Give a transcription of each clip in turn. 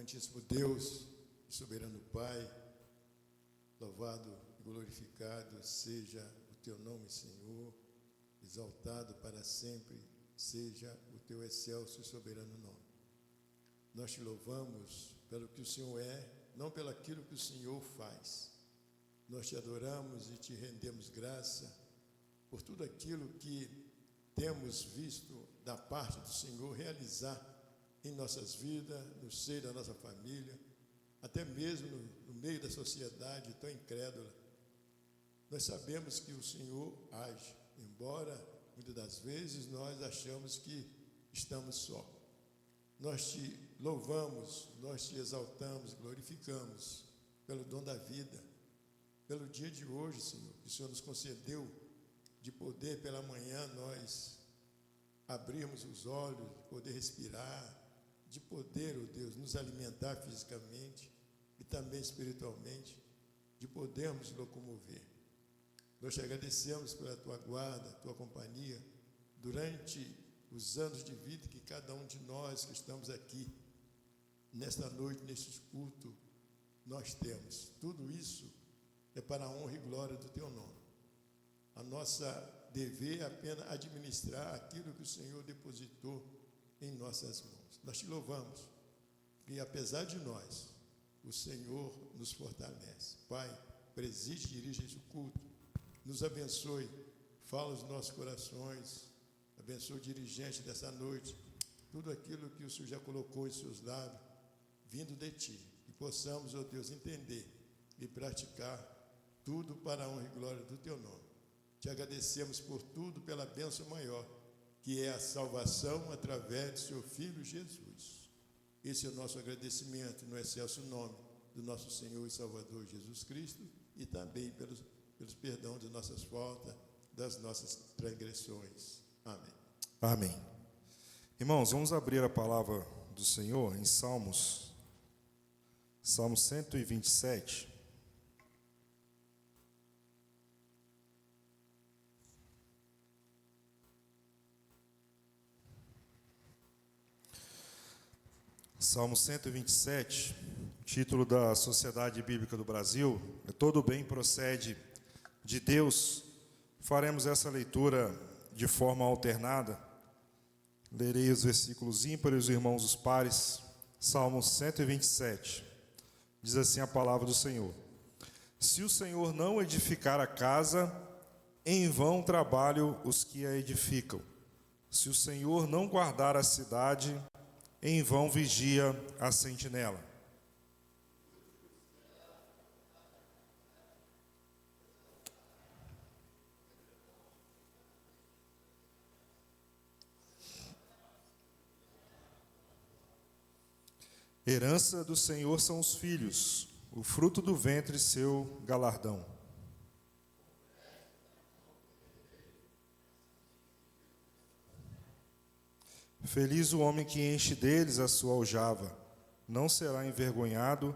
amantíssimo Deus, soberano Pai, louvado e glorificado seja o teu nome, Senhor, exaltado para sempre seja o teu excelso e soberano nome. Nós te louvamos pelo que o Senhor é, não pelo aquilo que o Senhor faz. Nós te adoramos e te rendemos graça por tudo aquilo que temos visto da parte do Senhor realizar em nossas vidas, no seio da nossa família, até mesmo no meio da sociedade tão incrédula. Nós sabemos que o Senhor age, embora muitas das vezes nós achamos que estamos só. Nós te louvamos, nós te exaltamos, glorificamos pelo dom da vida, pelo dia de hoje, Senhor, que o Senhor nos concedeu de poder pela manhã nós abrirmos os olhos, de poder respirar, de poder, ó Deus, nos alimentar fisicamente e também espiritualmente, de podermos locomover. Nós te agradecemos pela tua guarda, tua companhia, durante os anos de vida que cada um de nós que estamos aqui, nesta noite, neste culto, nós temos. Tudo isso é para a honra e glória do teu nome. A nossa dever é apenas administrar aquilo que o Senhor depositou em nossas mãos. Nós te louvamos, e apesar de nós, o Senhor nos fortalece. Pai, preside e dirige esse culto, nos abençoe, fala os nossos corações, abençoe o dirigente dessa noite, tudo aquilo que o Senhor já colocou em seus lábios, vindo de Ti, e possamos, ó Deus, entender e praticar tudo para a honra e glória do Teu nome. Te agradecemos por tudo, pela bênção maior, que é a salvação através do Seu Filho Jesus. Esse é o nosso agradecimento no excelso nome do nosso Senhor e Salvador Jesus Cristo, e também pelos perdão de nossas faltas, das nossas transgressões. Amém. Amém. Irmãos, vamos abrir a palavra do Senhor em Salmo 127. Salmo 127, título da Sociedade Bíblica do Brasil, é Todo Bem Procede de Deus. Faremos essa leitura de forma alternada. Lerei os versículos ímpares, os irmãos os pares. Salmo 127, diz assim a palavra do Senhor: Se o Senhor não edificar a casa, em vão trabalham os que a edificam. Se o Senhor não guardar a cidade, em vão vigia a sentinela. Herança do Senhor são os filhos, o fruto do ventre seu galardão. Feliz o homem que enche deles a sua aljava, não será envergonhado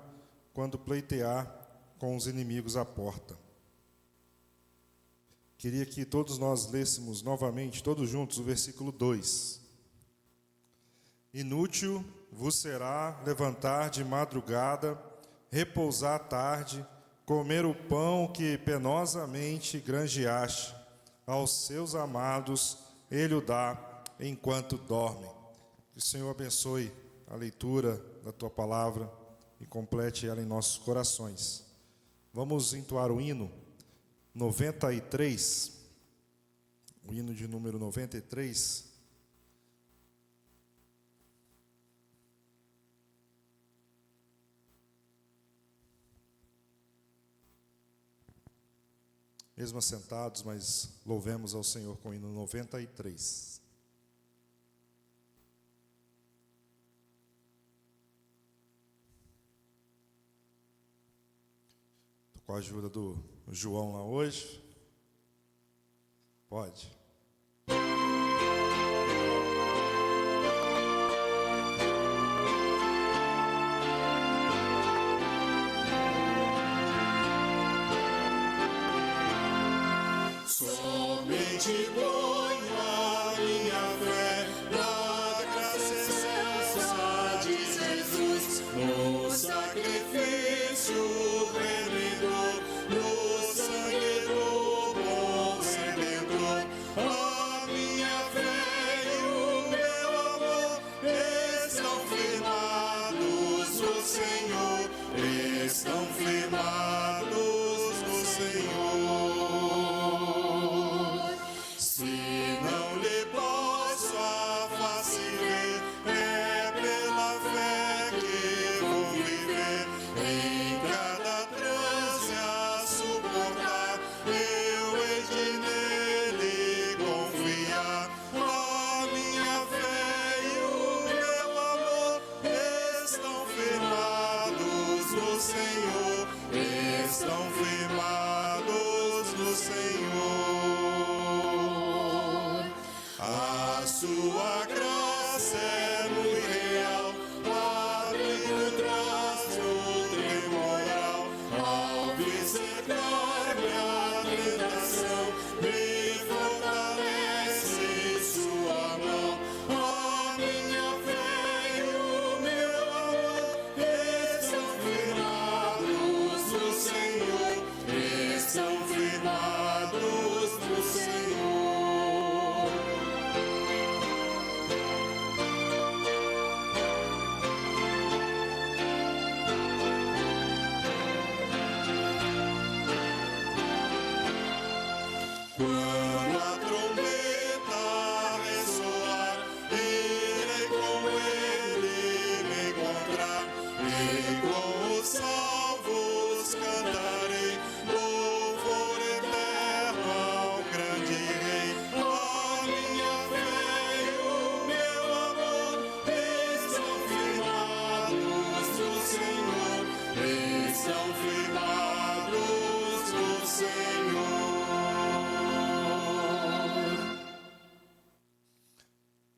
quando pleitear com os inimigos à porta. Queria que todos nós lêssemos novamente, todos juntos, o versículo 2. Inútil vos será levantar de madrugada, repousar à tarde, comer o pão que penosamente granjeaste, aos seus amados ele o dá enquanto dormem. Que o Senhor abençoe a leitura da Tua palavra e complete ela em nossos corações. Vamos entoar o hino 93, o hino de número 93. Mesmo assentados, mas louvemos ao Senhor com o hino 93. Com a ajuda do João lá hoje. Pode. Somente ponho a minha fé na graça excelsa de Jesus.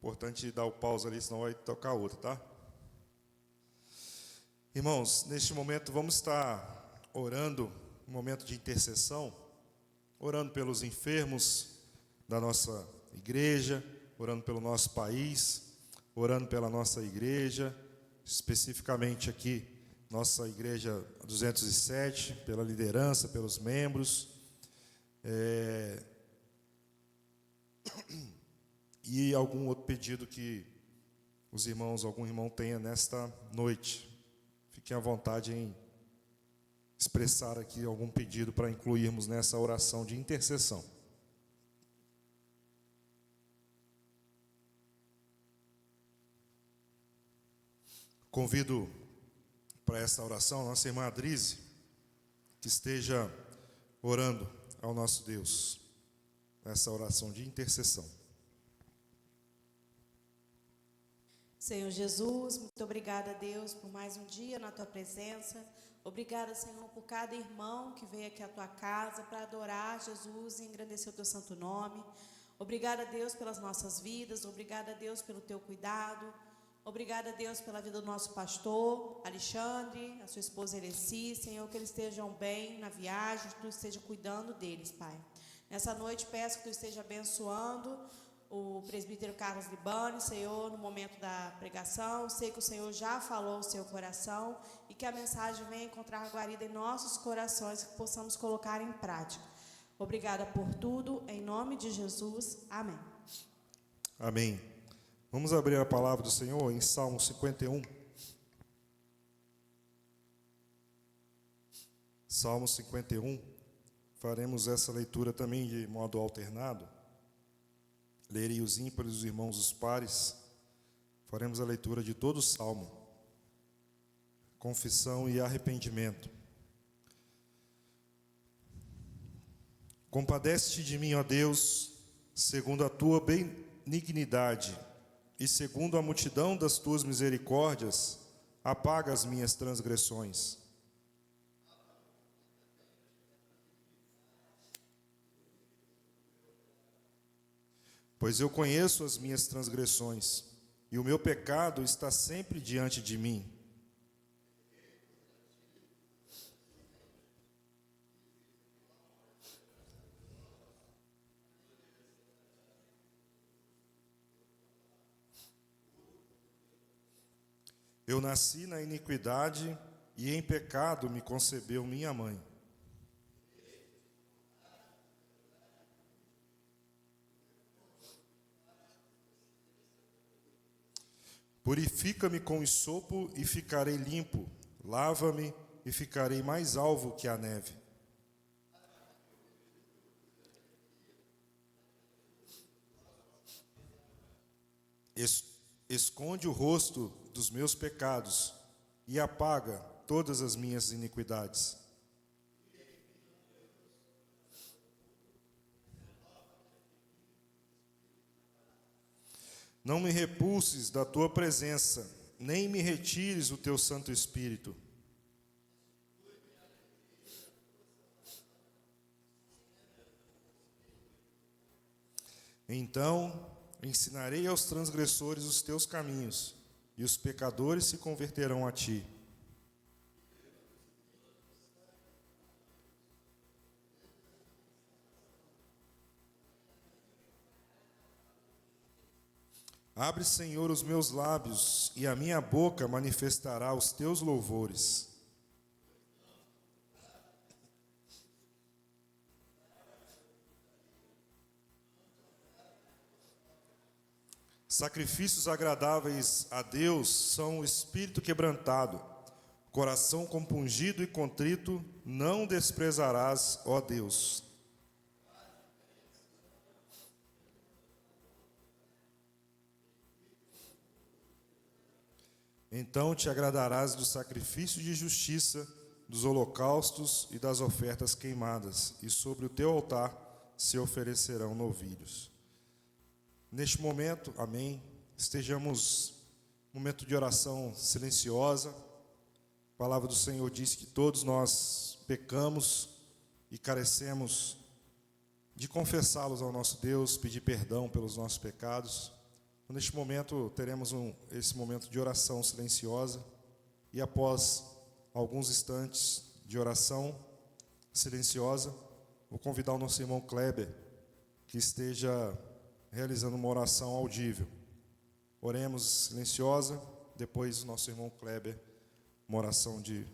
Importante dar o pause ali, senão vai tocar outra, tá? Irmãos, neste momento vamos estar orando, um momento de intercessão, orando pelos enfermos da nossa igreja, orando pelo nosso país, orando pela nossa igreja, especificamente aqui, nossa igreja 207, pela liderança, pelos membros, e algum outro pedido que algum irmão tenha nesta noite. Fiquem à vontade em expressar aqui algum pedido para incluirmos nessa oração de intercessão. Convido para essa oração a nossa irmã Adrize, que esteja orando ao nosso Deus, essa oração de intercessão. Senhor Jesus, muito obrigada, Deus, por mais um dia na Tua presença. Obrigada, Senhor, por cada irmão que veio aqui à Tua casa para adorar Jesus e engrandecer o Teu santo nome. Obrigada, Deus, pelas nossas vidas. Obrigada, Deus, pelo Teu cuidado. Obrigada, Deus, pela vida do nosso pastor, Alexandre, a sua esposa Eleci. Senhor, que eles estejam bem na viagem, que Tu esteja cuidando deles, Pai. Nessa noite, peço que Tu esteja abençoando o presbítero Carlos Libani, Senhor, no momento da pregação. Sei que o Senhor já falou o seu coração e que a mensagem venha encontrar guarida em nossos corações, que possamos colocar em prática. Obrigada por tudo, em nome de Jesus. Amém. Amém. Vamos abrir a palavra do Senhor em Salmo 51. Salmo 51. Faremos essa leitura também de modo alternado. Lerei os ímpares, os irmãos, os pares. Faremos a leitura de todo o Salmo. Confissão e arrependimento. Compadece-te de mim, ó Deus, segundo a tua benignidade, e segundo a multidão das tuas misericórdias, apaga as minhas transgressões. Pois eu conheço as minhas transgressões, e o meu pecado está sempre diante de mim. Eu nasci na iniquidade, e em pecado me concebeu minha mãe. Purifica-me com hisopo e ficarei limpo. Lava-me e ficarei mais alvo que a neve. Esconde o rosto dos meus pecados e apaga todas as minhas iniquidades. Não me repulses da tua presença, nem me retires o teu Santo Espírito. Então ensinarei aos transgressores os teus caminhos, e os pecadores se converterão a ti. Abre, Senhor, os meus lábios, e a minha boca manifestará os teus louvores. Sacrifícios agradáveis a Deus são o espírito quebrantado, coração compungido e contrito, não desprezarás, ó Deus. Então te agradarás do sacrifício de justiça, dos holocaustos e das ofertas queimadas, e sobre o teu altar se oferecerão novilhos. Neste momento, amém, estejamos num momento de oração silenciosa. A palavra do Senhor diz que todos nós pecamos e carecemos de confessá-los ao nosso Deus, pedir perdão pelos nossos pecados. Neste momento, teremos esse momento de oração silenciosa, e após alguns instantes de oração silenciosa, vou convidar o nosso irmão Kleber, que esteja realizando uma oração audível. Oremos silenciosa, depois o nosso irmão Kleber, uma oração de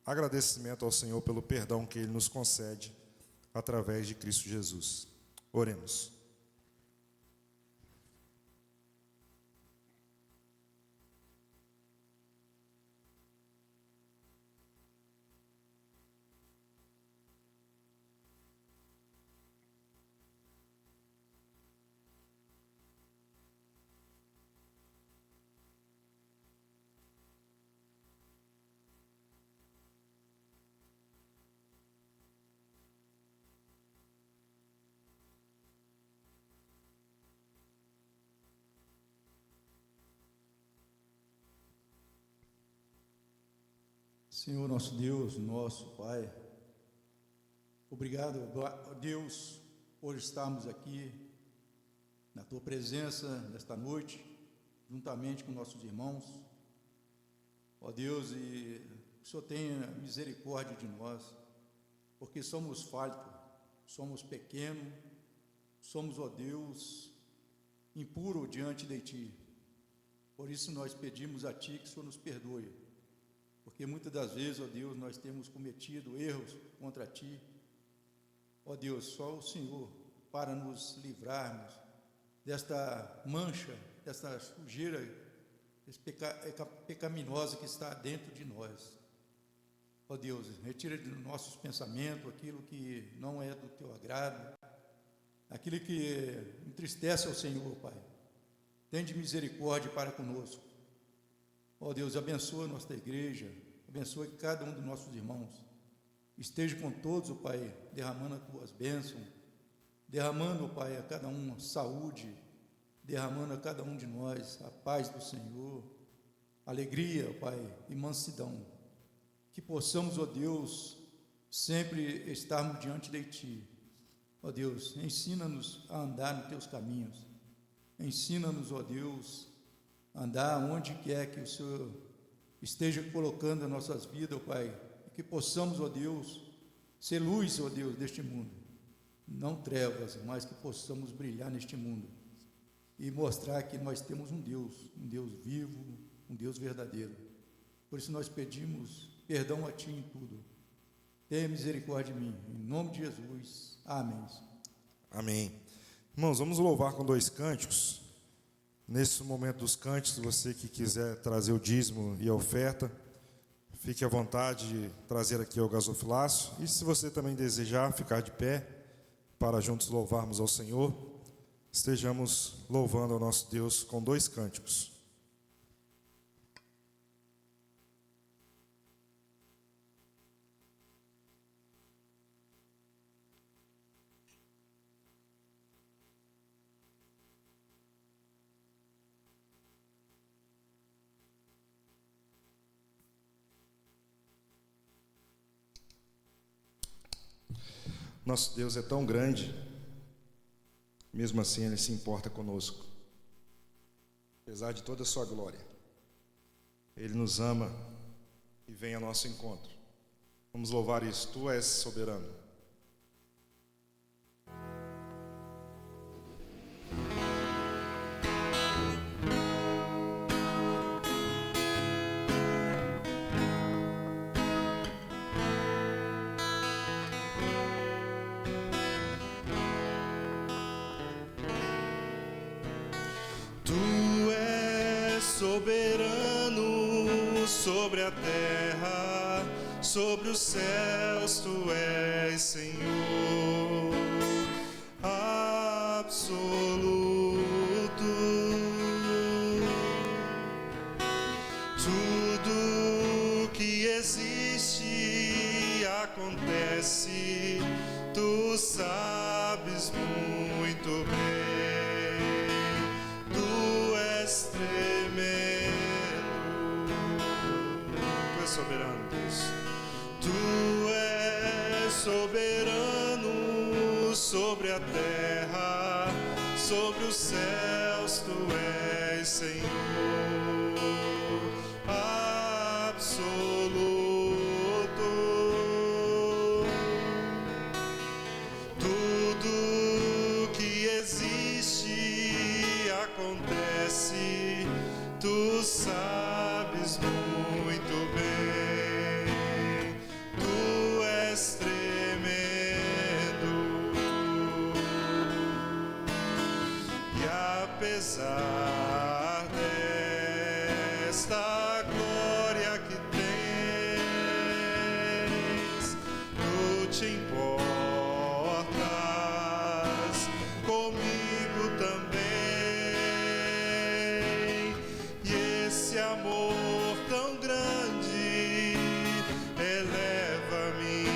agradecimento ao Senhor pelo perdão que Ele nos concede através de Cristo Jesus. Oremos. Senhor nosso Deus, nosso Pai, obrigado, Deus, por estarmos aqui na Tua presença nesta noite, juntamente com nossos irmãos. Ó Deus, e o Senhor tenha misericórdia de nós, porque somos falhos, somos pequenos, somos, ó Deus, impuros diante de Ti. Por isso nós pedimos a Ti que o Senhor nos perdoe, porque muitas das vezes, ó Deus, nós temos cometido erros contra Ti. Ó Deus, só o Senhor para nos livrarmos desta mancha, desta sujeira pecaminosa que está dentro de nós. Ó Deus, retira de nossos pensamentos aquilo que não é do Teu agrado, aquilo que entristece ao Senhor, Pai. Tende misericórdia para conosco. Ó Deus, abençoa a nossa igreja, abençoa cada um dos nossos irmãos. Esteja com todos, ó Pai, derramando as Tuas bênçãos, derramando, ó Pai, a cada um saúde, derramando a cada um de nós a paz do Senhor, alegria, ó Pai, e mansidão. Que possamos, ó Deus, sempre estarmos diante de Ti. Ó Deus, ensina-nos a andar nos Teus caminhos. Ensina-nos, ó Deus, andar onde quer que o Senhor esteja colocando as nossas vidas, ó Pai, e que possamos, ó Deus, ser luz, ó Deus, deste mundo, não trevas, mas que possamos brilhar neste mundo e mostrar que nós temos um Deus vivo, um Deus verdadeiro. Por isso nós pedimos perdão a Ti em tudo. Tenha misericórdia de mim, em nome de Jesus. Amém. Amém. Irmãos, vamos louvar com 2 cânticos. Nesse momento dos cânticos, você que quiser trazer o dízimo e a oferta, fique à vontade de trazer aqui ao gasofilácio. E se você também desejar ficar de pé, para juntos louvarmos ao Senhor, estejamos louvando ao nosso Deus com 2 cânticos. Nosso Deus é tão grande, mesmo assim Ele se importa conosco, apesar de toda a sua glória. Ele nos ama e vem ao nosso encontro. Vamos louvar isso. Tu és soberano. Soberano sobre a terra, sobre os céus, Tu és Senhor absoluto. Tudo que existe acontece, Tu sabes muito bem. Tu és soberano, Deus. Tu és soberano sobre a terra, sobre o céu, Deus, tu és Senhor absoluto. Tudo que existe acontece, tu sabes muito bem. Tu és tremendo. E apesar desta glória que tens, tu te importas comigo também. E esse amor tão grande eleva-me,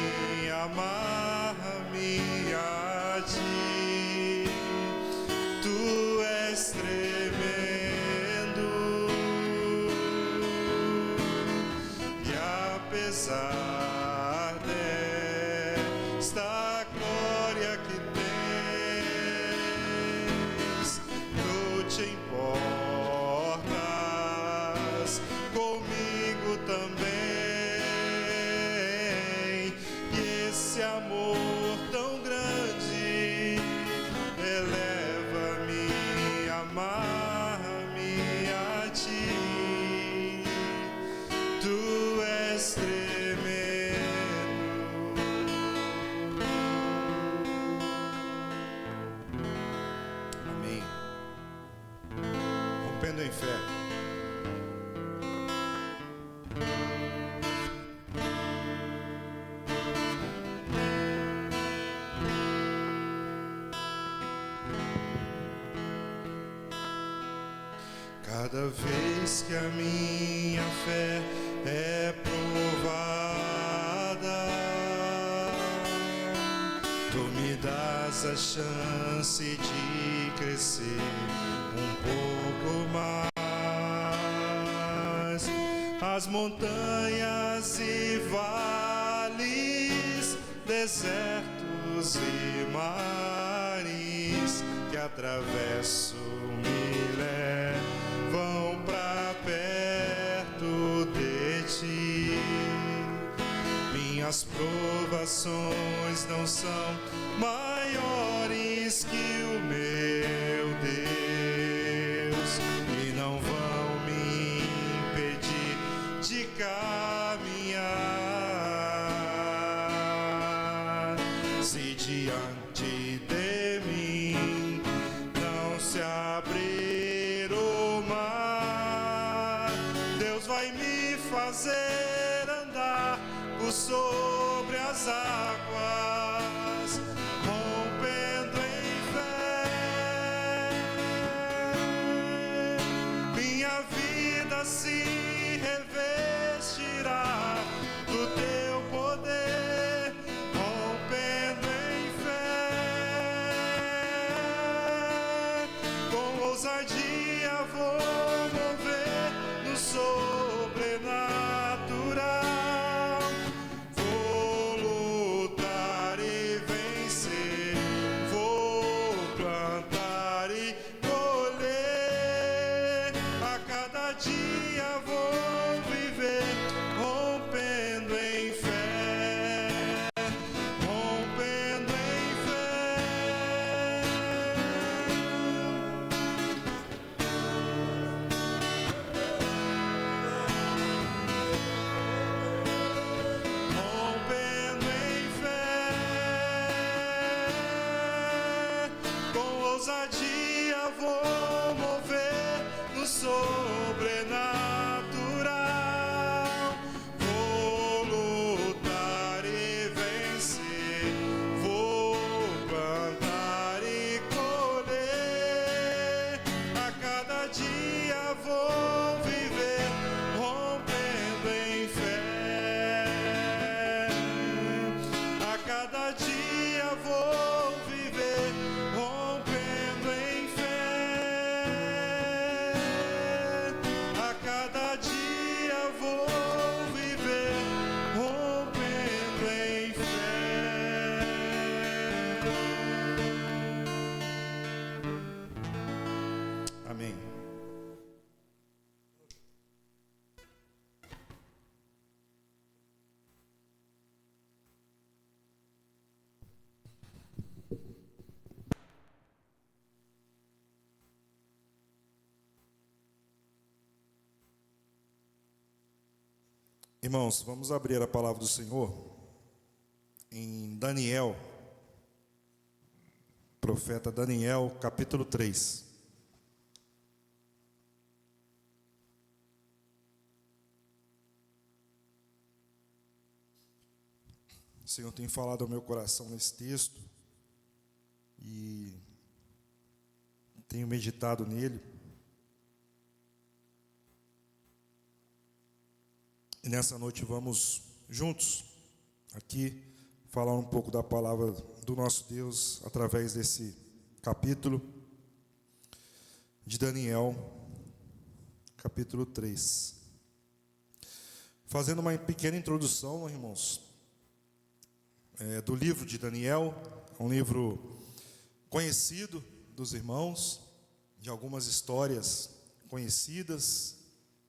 amarra-me a ti. Tu és tremendo. E apesar desta glória que tens, tu te importas comigo também. E esse amor tão grande eleva-me, amarra-me a ti. Tu és tremendo. Amém. Rompendo em fé. Cada vez que a minha fé é provada, tu me dás a chance de crescer um pouco mais. As montanhas e vales, desertos e mares que atravesso me levam pra perto de ti. Minhas provações não são maiores que o meu Deus e não vão me impedir de caminhar. Se diante de mim não se abrir o mar, Deus vai me fazer andar por sobre as águas, rompendo em fé. Minha vida se revestirá do teu poder, rompendo em fé. Com ousadia vou mover no sobrenatural. Vou lutar e vencer, vou plantar e colher. A cada dia vou viver, rompendo em fé, rompendo em fé. Rompendo em fé, com ousadia vou mover no sobrenatural. Vou lutar e vencer, vou plantar e colher. A cada dia vou viver, rompendo em fé. A cada dia vou viver, rompendo em fé. A cada dia vou viver, rompendo em fé. Irmãos, vamos abrir a palavra do Senhor em Daniel, profeta Daniel, capítulo 3. O Senhor tem falado ao meu coração nesse texto e tenho meditado nele. E nessa noite vamos juntos aqui falar um pouco da palavra do nosso Deus através desse capítulo de Daniel, capítulo 3. Fazendo uma pequena introdução, irmãos, do livro de Daniel, um livro conhecido dos irmãos, de algumas histórias conhecidas.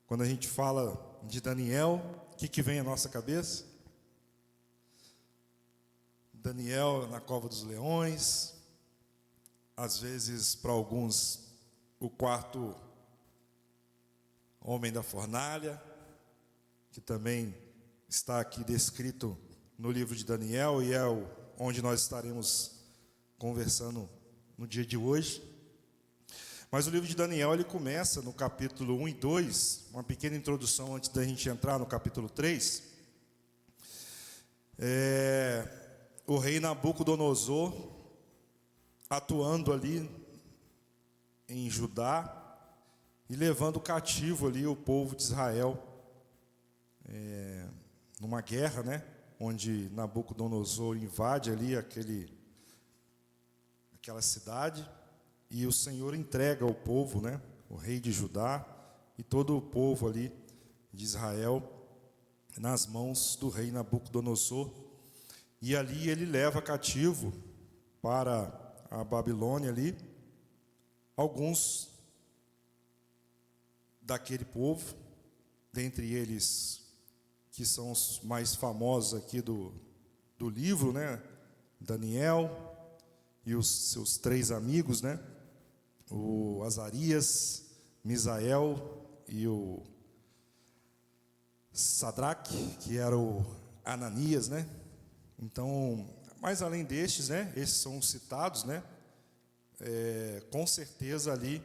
Quando a gente fala de Daniel, o que vem à nossa cabeça? Daniel na cova dos leões, às vezes para alguns o quarto homem da fornalha, que também está aqui descrito no livro de Daniel e é onde nós estaremos conversando no dia de hoje. Mas o livro de Daniel, ele começa no capítulo 1 e 2, uma pequena introdução antes da gente entrar no capítulo 3. O rei Nabucodonosor atuando ali em Judá e levando cativo ali o povo de Israel, numa guerra, né? Onde Nabucodonosor invade ali aquela cidade. E o Senhor entrega o povo, né, o rei de Judá e todo o povo ali de Israel nas mãos do rei Nabucodonosor. E ali ele leva cativo para a Babilônia ali alguns daquele povo, dentre eles que são os mais famosos aqui do livro, né, Daniel e os seus 3 amigos, né? O Azarias, Misael e o Sadraque, que era o Ananias, né? Então, mas além destes, né? Esses são citados, né? Com certeza ali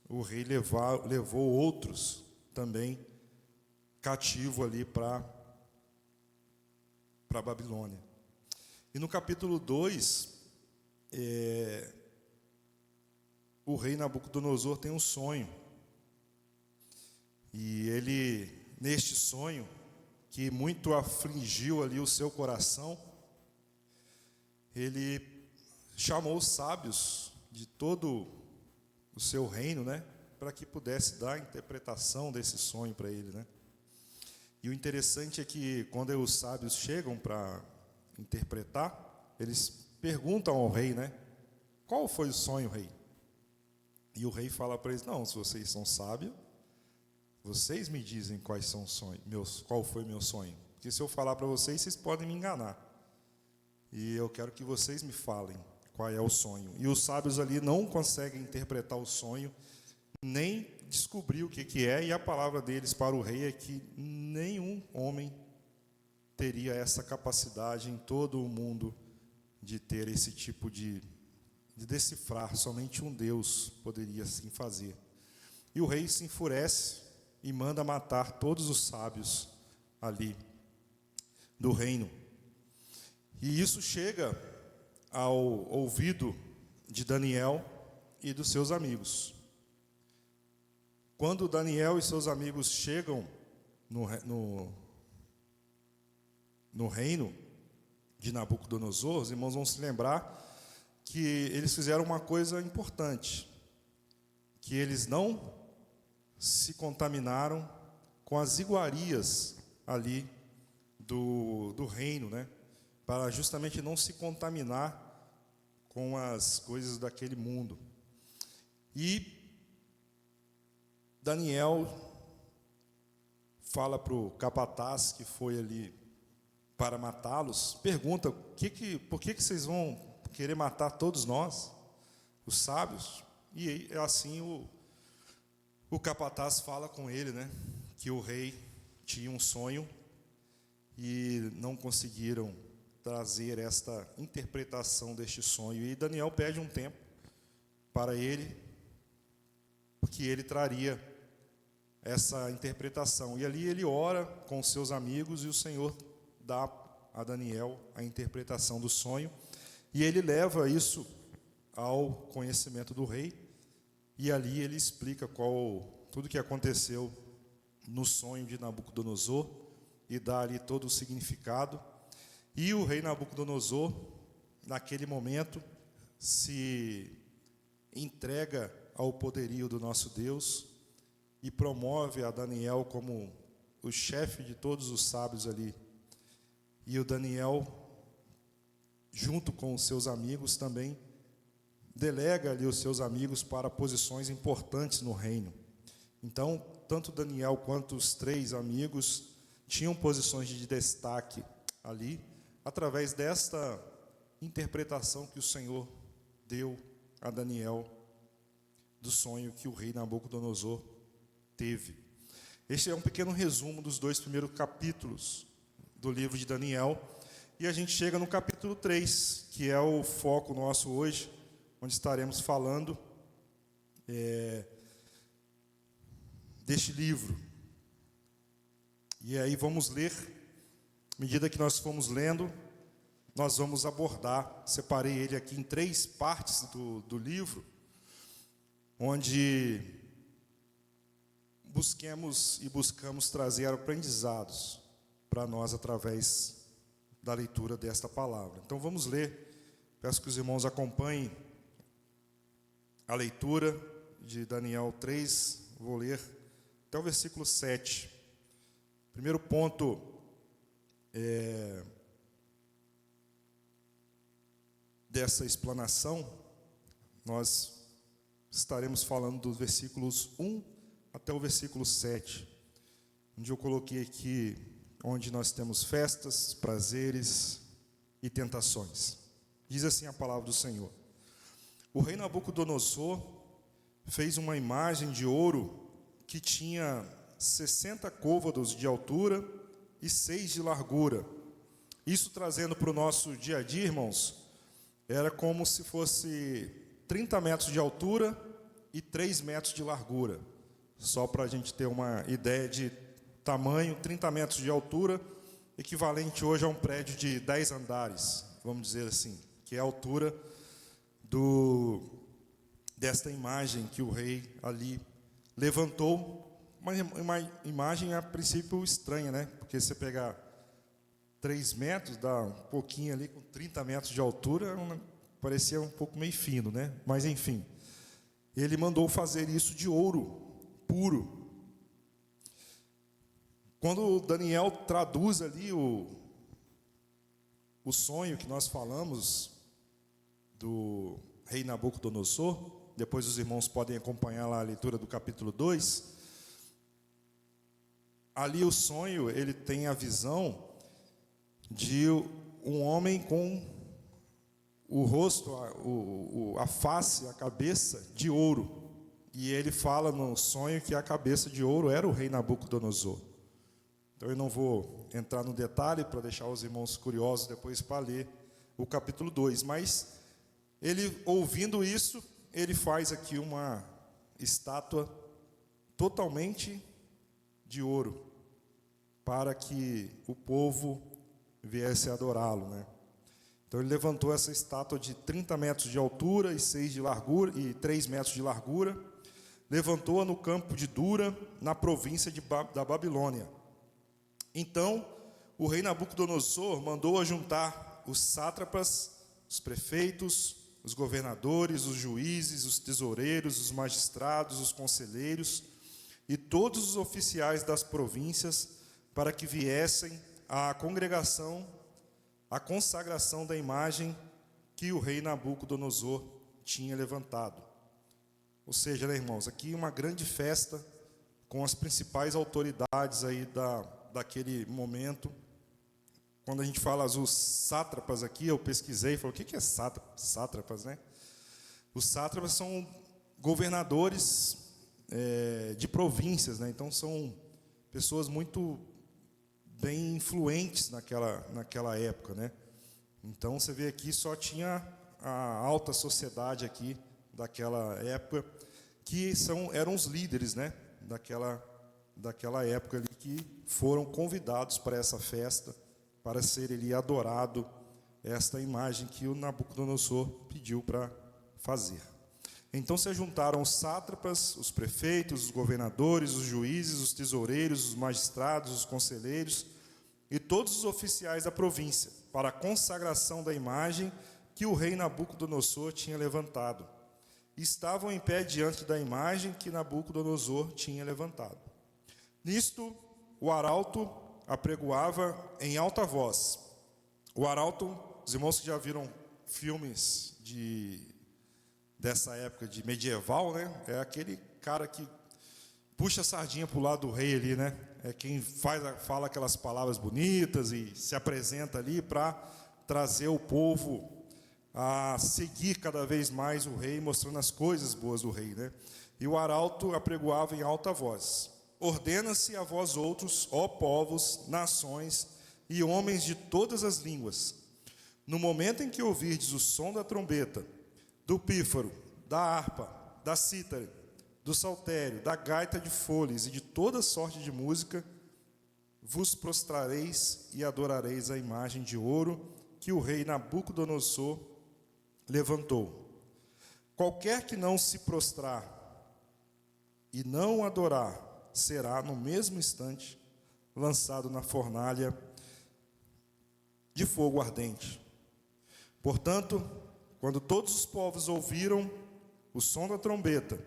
o rei levou outros também cativo ali para a Babilônia. E no capítulo 2, o rei Nabucodonosor tem um sonho. E ele, neste sonho, que muito afligiu ali o seu coração, ele chamou os sábios de todo o seu reino, né, para que pudesse dar a interpretação desse sonho para ele, né. E o interessante é que quando os sábios chegam para interpretar, eles perguntam ao rei, né, qual foi o sonho, rei? E o rei fala para eles, não, se vocês são sábios, vocês me dizem quais são os sonhos, qual foi meu sonho. Porque se eu falar para vocês, vocês podem me enganar. E eu quero que vocês me falem qual é o sonho. E os sábios ali não conseguem interpretar o sonho, nem descobrir o que é. E a palavra deles para o rei é que nenhum homem teria essa capacidade em todo o mundo de ter esse tipo de decifrar, somente um Deus poderia assim fazer. E o rei se enfurece e manda matar todos os sábios ali do reino. E isso chega ao ouvido de Daniel e dos seus amigos. Quando Daniel e seus amigos chegam no reino de Nabucodonosor, os irmãos vão se lembrar que eles fizeram uma coisa importante, que eles não se contaminaram com as iguarias ali do reino, né? Para justamente não se contaminar com as coisas daquele mundo. E Daniel fala para o capataz que foi ali para matá-los, pergunta, por que vocês vão querer matar todos nós, os sábios? E assim o capataz fala com ele, né, que o rei tinha um sonho e não conseguiram trazer esta interpretação deste sonho. E Daniel pede um tempo para ele, porque ele traria essa interpretação. E ali ele ora com seus amigos e o Senhor dá a Daniel a interpretação do sonho. E ele leva isso ao conhecimento do rei. E ali ele explica tudo o que aconteceu no sonho de Nabucodonosor e dá ali todo o significado. E o rei Nabucodonosor, naquele momento, se entrega ao poderio do nosso Deus e promove a Daniel como o chefe de todos os sábios ali. E o Daniel, junto com os seus amigos, também delega ali os seus amigos para posições importantes no reino. Então, tanto Daniel quanto os 3 amigos tinham posições de destaque ali, através desta interpretação que o Senhor deu a Daniel do sonho que o rei Nabucodonosor teve. Este é um pequeno resumo dos 2 primeiros capítulos do livro de Daniel. E a gente chega no capítulo 3, que é o foco nosso hoje, onde estaremos falando deste livro. E aí vamos ler, à medida que nós formos lendo, nós vamos abordar, separei ele aqui em 3 partes do livro, onde buscamos trazer aprendizados para nós através da leitura desta palavra. Então vamos ler, peço que os irmãos acompanhem a leitura de Daniel 3, vou ler até o versículo 7. Primeiro ponto dessa explanação, nós estaremos falando dos versículos 1 até o versículo 7, onde eu coloquei aqui, onde nós temos festas, prazeres e tentações. Diz assim a palavra do Senhor: o rei Nabucodonosor fez uma imagem de ouro que tinha 60 côvados de altura e 6 de largura. Isso, trazendo para o nosso dia a dia, irmãos, era como se fosse 30 metros de altura e 3 metros de largura. Só para a gente ter uma ideia de tamanho, 30 metros de altura, equivalente hoje a um prédio de 10 andares, vamos dizer assim, que é a altura desta imagem que o rei ali levantou. Uma imagem a princípio estranha, né? Porque você pegar 3 metros, dá um pouquinho ali, com 30 metros de altura, parecia um pouco meio fino, né? Mas enfim, ele mandou fazer isso de ouro puro. Quando Daniel traduz ali o sonho que nós falamos do rei Nabucodonosor, depois os irmãos podem acompanhar lá a leitura do capítulo 2, ali o sonho, ele tem a visão de um homem com o rosto, a face, a cabeça de ouro. E ele fala no sonho que a cabeça de ouro era o rei Nabucodonosor. Então eu não vou entrar no detalhe para deixar os irmãos curiosos depois para ler o capítulo 2. Mas ele, ouvindo isso, ele faz aqui uma estátua totalmente de ouro, para que o povo viesse a adorá-lo, né? Então ele levantou essa estátua de 30 metros de altura e 6 de largura e 3 metros de largura, levantou-a no campo de Dura, na província da Babilônia. Então o rei Nabucodonosor mandou ajuntar os sátrapas, os prefeitos, os governadores, os juízes, os tesoureiros, os magistrados, os conselheiros e todos os oficiais das províncias, para que viessem à congregação, à consagração da imagem que o rei Nabucodonosor tinha levantado. Ou seja, né, irmãos, aqui uma grande festa com as principais autoridades aí daquele momento. Quando a gente fala os sátrapas aqui, eu pesquisei e falei, o que é sátrapas, né? Os sátrapas são governadores de províncias, né? Então são pessoas muito bem influentes naquela época, né? Então você vê aqui só tinha a alta sociedade aqui daquela época, que eram os líderes, né? daquela época ali, que foram convidados para essa festa, para ser ali adorado esta imagem que o Nabucodonosor pediu para fazer. Então se juntaram os sátrapas, os prefeitos, os governadores, os juízes, os tesoureiros, os magistrados, os conselheiros e todos os oficiais da província, para a consagração da imagem que o rei Nabucodonosor tinha levantado. E estavam em pé diante da imagem que Nabucodonosor tinha levantado. Nisto, o arauto apregoava em alta voz. O arauto, os irmãos que já viram filmes dessa época de medieval, né? É aquele cara que puxa a sardinha para o lado do rei ali, né? É quem fala aquelas palavras bonitas e se apresenta ali para trazer o povo a seguir cada vez mais o rei, mostrando as coisas boas do rei, né? E o arauto apregoava em alta voz: ordena-se a vós outros, ó povos, nações e homens de todas as línguas, no momento em que ouvirdes o som da trombeta, do pífaro, da harpa, da cítara, do saltério, da gaita de foles e de toda sorte de música, vos prostrareis e adorareis a imagem de ouro que o rei Nabucodonosor levantou. Qualquer que não se prostrar e não adorar será, no mesmo instante, lançado na fornalha de fogo ardente. Portanto, quando todos os povos ouviram o som da trombeta,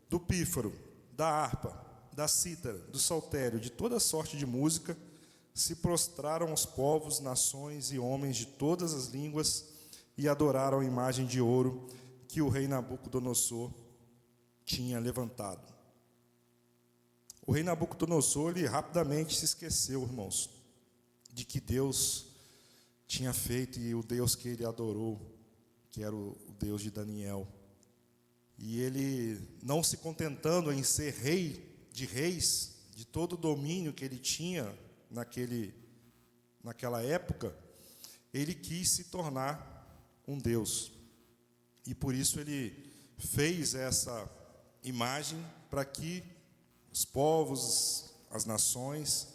do pífaro, da harpa, da cítara, do saltério, de toda sorte de música, se prostraram os povos, nações e homens de todas as línguas e adoraram a imagem de ouro que o rei Nabucodonosor tinha levantado. O rei Nabucodonosor, ele rapidamente se esqueceu, irmãos, de que Deus tinha feito, e o Deus que ele adorou, que era o Deus de Daniel. E ele, não se contentando em ser rei de reis, de todo o domínio que ele tinha naquela época, ele quis se tornar um Deus. E por isso ele fez essa imagem para que os povos, as nações,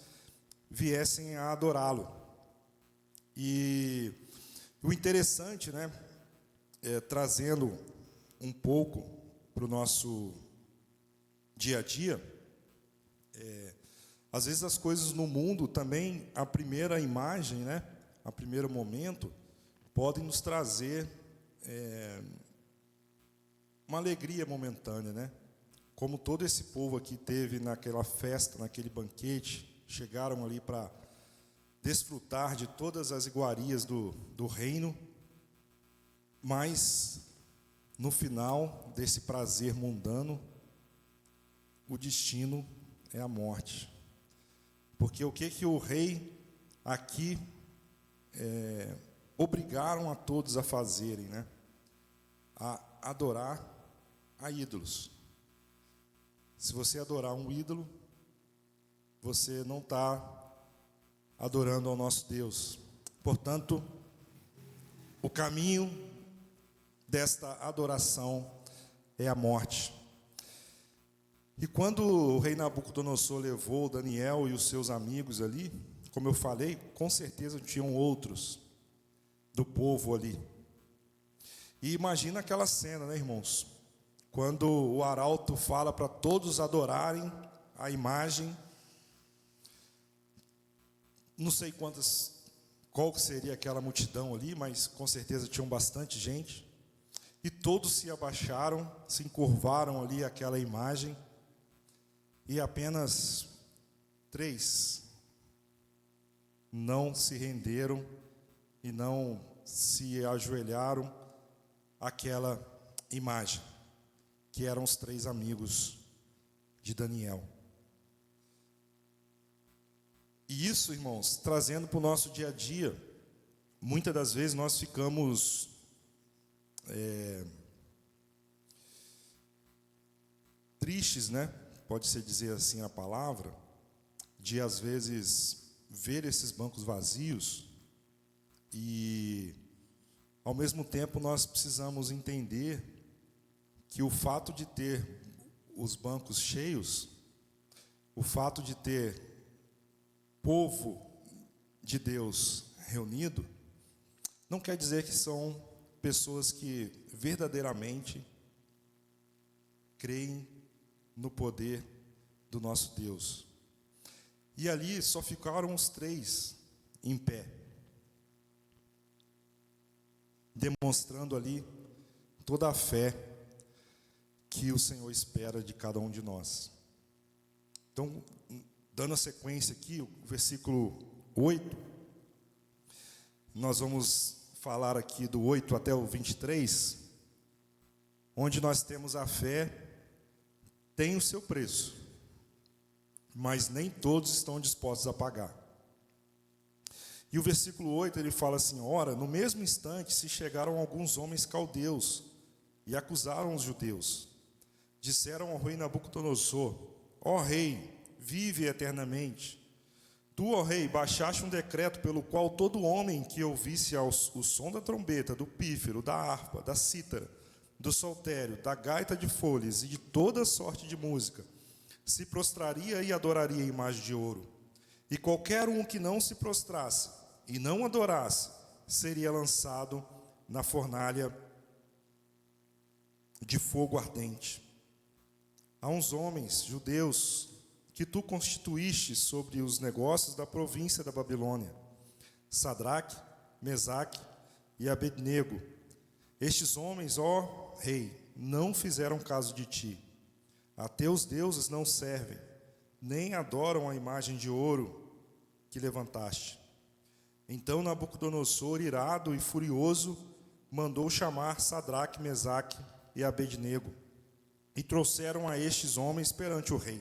viessem a adorá-lo. E o interessante, né, trazendo um pouco para o nosso dia a dia, às vezes as coisas no mundo também, a primeira imagem, né, a primeiro momento, podem nos trazer uma alegria momentânea, né? Como todo esse povo aqui teve naquela festa, naquele banquete, chegaram ali para desfrutar de todas as iguarias do reino, mas no final desse prazer mundano, o destino é a morte. Porque o que o rei aqui obrigaram a todos a fazerem, né? A adorar a ídolos. Se você adorar um ídolo, você não está adorando ao nosso Deus. Portanto, o caminho desta adoração é a morte. E quando o rei Nabucodonosor levou Daniel e os seus amigos ali, como eu falei, com certeza tinham outros do povo ali. E imagina aquela cena, né, irmãos? Quando o arauto fala para todos adorarem a imagem, não sei qual que seria aquela multidão ali, mas com certeza tinham bastante gente, e todos se abaixaram, se encurvaram ali àquela imagem, e apenas 3 não se renderam e não se ajoelharam àquela imagem, que eram os 3 amigos de Daniel. E isso, irmãos, trazendo para o nosso dia a dia, muitas das vezes nós ficamos tristes, né? Pode-se dizer assim a palavra, de às vezes ver esses bancos vazios e, ao mesmo tempo, nós precisamos entender que o fato de ter os bancos cheios, o fato de ter povo de Deus reunido, não quer dizer que são pessoas que verdadeiramente creem no poder do nosso Deus. E ali só ficaram os 3 em pé, demonstrando ali toda a fé que o Senhor espera de cada um de nós. Então, dando a sequência aqui, o versículo 8, nós vamos falar aqui do 8 até o 23, onde nós temos a fé, tem o seu preço, mas nem todos estão dispostos a pagar. E o versículo 8, ele fala assim: ora, no mesmo instante se chegaram alguns homens caldeus e acusaram os judeus. Disseram ao rei Nabucodonosor: ó rei, vive eternamente. Tu, ó rei, baixaste um decreto pelo qual todo homem que ouvisse o som da trombeta, do pífaro, da harpa, da cítara, do saltério, da gaita de folhas e de toda sorte de música, se prostraria e adoraria a imagem de ouro. E qualquer um que não se prostrasse e não adorasse, seria lançado na fornalha de fogo ardente. Há uns homens judeus que tu constituíste sobre os negócios da província da Babilônia, Sadraque, Mesaque e Abednego. Estes homens, ó rei, não fizeram caso de ti. A teus deuses não servem, nem adoram a imagem de ouro que levantaste. Então Nabucodonosor, irado e furioso, mandou chamar Sadraque, Mesaque e Abednego, e trouxeram a estes homens perante o rei.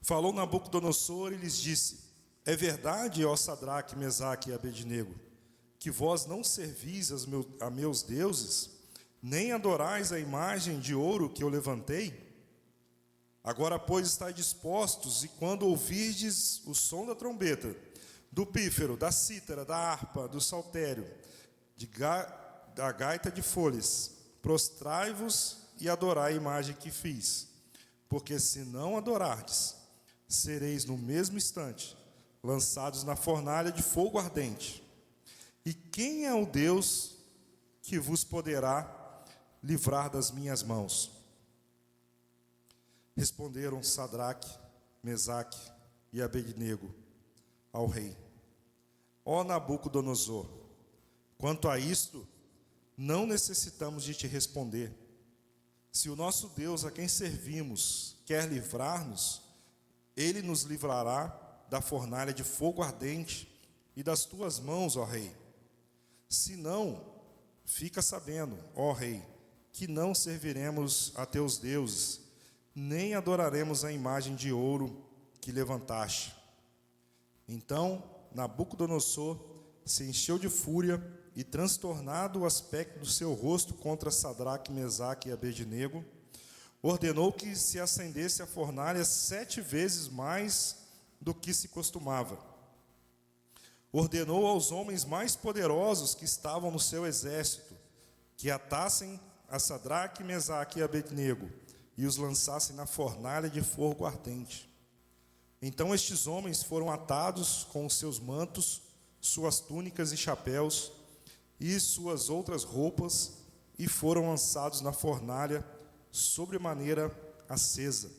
Falou Nabucodonosor e lhes disse: é verdade, ó Sadraque, Mesaque e Abednego, que vós não servis a meus deuses, nem adorais a imagem de ouro que eu levantei? Agora, pois, estáis dispostos, e quando ouvirdes o som da trombeta, do pífaro, da cítara, da harpa, do saltério, da gaita de folhas, prostrai-vos e adorai a imagem que fiz. Porque se não adorardes, sereis no mesmo instante lançados na fornalha de fogo ardente. E quem é o Deus que vos poderá livrar das minhas mãos? Responderam Sadraque, Mesaque e Abednego ao rei: ó Nabucodonosor, quanto a isto, não necessitamos de te responder. Se o nosso Deus, a quem servimos, quer livrar-nos, ele nos livrará da fornalha de fogo ardente e das tuas mãos, ó rei. Se não, fica sabendo, ó rei, que não serviremos a teus deuses, nem adoraremos a imagem de ouro que levantaste. Então Nabucodonosor se encheu de fúria e, transtornado o aspecto do seu rosto contra Sadraque, Mesaque e Abednego, ordenou que se acendesse a fornalha 7 vezes mais do que se costumava. Ordenou aos homens mais poderosos que estavam no seu exército que atassem a Sadraque, Mesaque e Abednego e os lançassem na fornalha de fogo ardente. Então estes homens foram atados com os seus mantos, suas túnicas e chapéus e suas outras roupas, e foram lançados na fornalha sobremaneira acesa.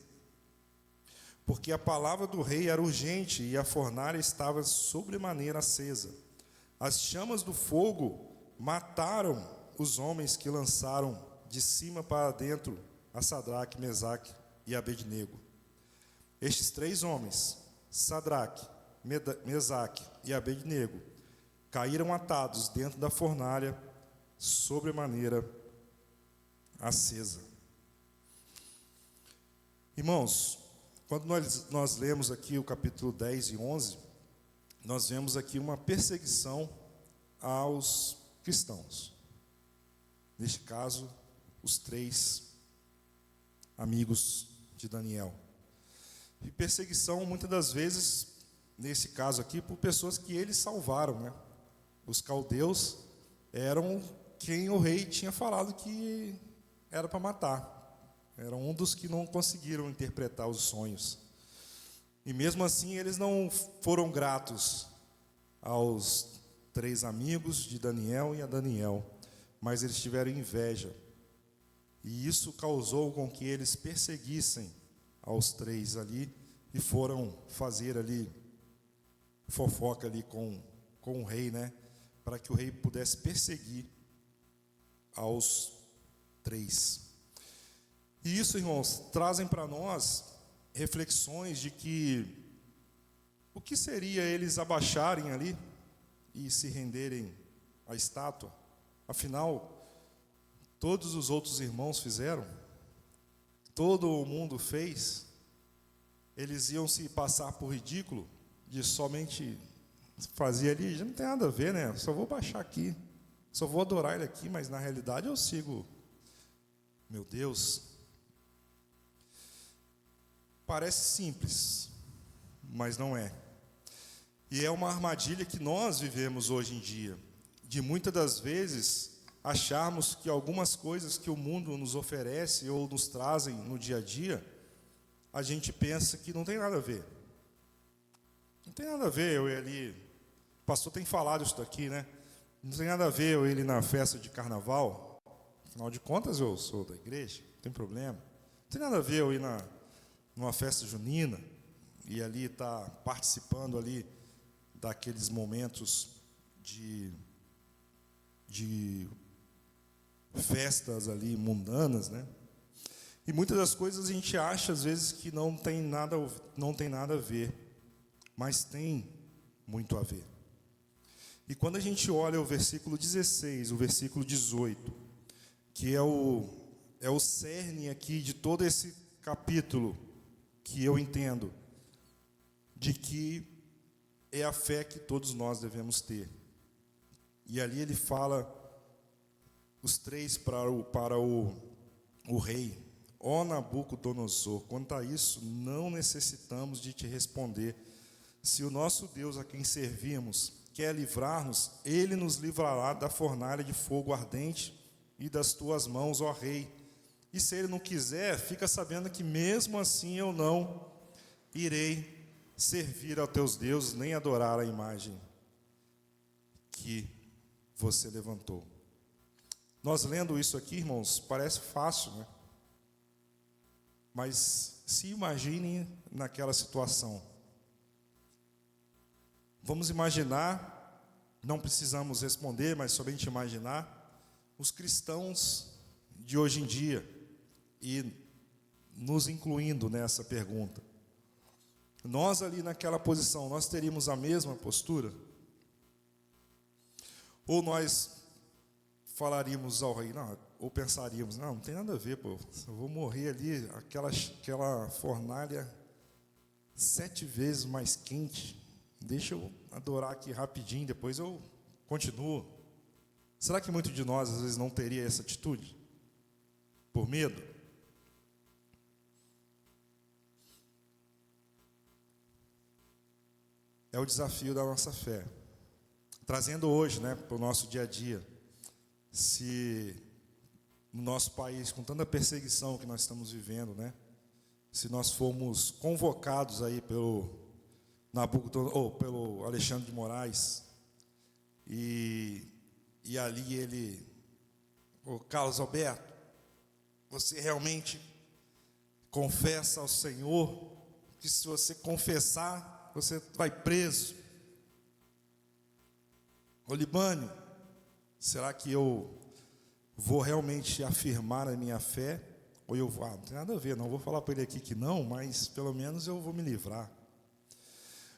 Porque a palavra do rei era urgente e a fornalha estava sobremaneira acesa. As chamas do fogo mataram os homens que lançaram de cima para dentro a Sadraque, Mesaque e Abednego. Estes 3 homens, Sadraque, Mesaque e Abednego, caíram atados dentro da fornalha sobremaneira acesa. Irmãos, quando nós lemos aqui o capítulo 10 e 11, nós vemos aqui uma perseguição aos cristãos. Neste caso, os 3 amigos de Daniel. E perseguição, muitas das vezes, nesse caso aqui, por pessoas que eles salvaram, né? Os caldeus eram quem o rei tinha falado que era para matar. Era um dos que não conseguiram interpretar os sonhos. E mesmo assim eles não foram gratos aos 3 amigos de Daniel e a Daniel, mas eles tiveram inveja. E isso causou com que eles perseguissem aos 3 ali e foram fazer ali fofoca ali com o rei, né? Para que o rei pudesse perseguir aos 3. E isso, irmãos, trazem para nós reflexões de que o que seria eles abaixarem ali e se renderem à estátua? Afinal, todos os outros irmãos fizeram, todo o mundo fez. Eles iam se passar por ridículo de somente fazer ali, já não tem nada a ver, né? Só vou baixar aqui, só vou adorar ele aqui, mas na realidade eu sigo meu Deus. Parece simples, mas não é. E é uma armadilha que nós vivemos hoje em dia, de muitas das vezes acharmos que algumas coisas que o mundo nos oferece ou nos trazem no dia a dia, a gente pensa que não tem nada a ver. Não tem nada a ver eu ir ali, o pastor tem falado isso daqui, né? Não tem nada a ver eu ir na festa de carnaval, afinal de contas eu sou da igreja, não tem problema. Não tem nada a ver eu ir numa festa junina e ali estar participando ali daqueles momentos de festas ali mundanas, né? E muitas das coisas a gente acha às vezes que não tem nada a ver, mas tem muito a ver. E quando a gente olha o versículo 16, o versículo 18, que é o cerne aqui de todo esse capítulo, que eu entendo, de que é a fé que todos nós devemos ter. E ali ele fala os 3 para o rei: ó Nabucodonosor, quanto a isso, não necessitamos de te responder. Se o nosso Deus a quem servimos quer livrar-nos, ele nos livrará da fornalha de fogo ardente e das tuas mãos, ó rei. E se ele não quiser, fica sabendo que mesmo assim eu não irei servir aos teus deuses, nem adorar a imagem que você levantou. Nós lendo isso aqui, irmãos, parece fácil, né? Mas se imaginem naquela situação. Vamos imaginar, não precisamos responder, mas somente imaginar, os cristãos de hoje em dia, e nos incluindo nessa pergunta. Nós ali naquela posição, nós teríamos a mesma postura? Ou nós falaríamos ao rei, não, ou pensaríamos, não tem nada a ver, pô, eu vou morrer ali, aquela fornalha 7 vezes mais quente, deixa eu adorar aqui rapidinho, depois eu continuo. Será que muito de nós às vezes não teria essa atitude? Por medo? É o desafio da nossa fé. Trazendo hoje, né, para o nosso dia a dia, se no nosso país, com tanta perseguição que nós estamos vivendo, né, se nós formos convocados aí pelo Alexandre de Moraes, e ali ele, Carlos Alberto, você realmente confessa ao Senhor que se você confessar, você vai preso? Ô Libânio, será que eu vou realmente afirmar a minha fé? Ou eu vou, não tem nada a ver, não vou falar para ele aqui que não, mas pelo menos eu vou me livrar.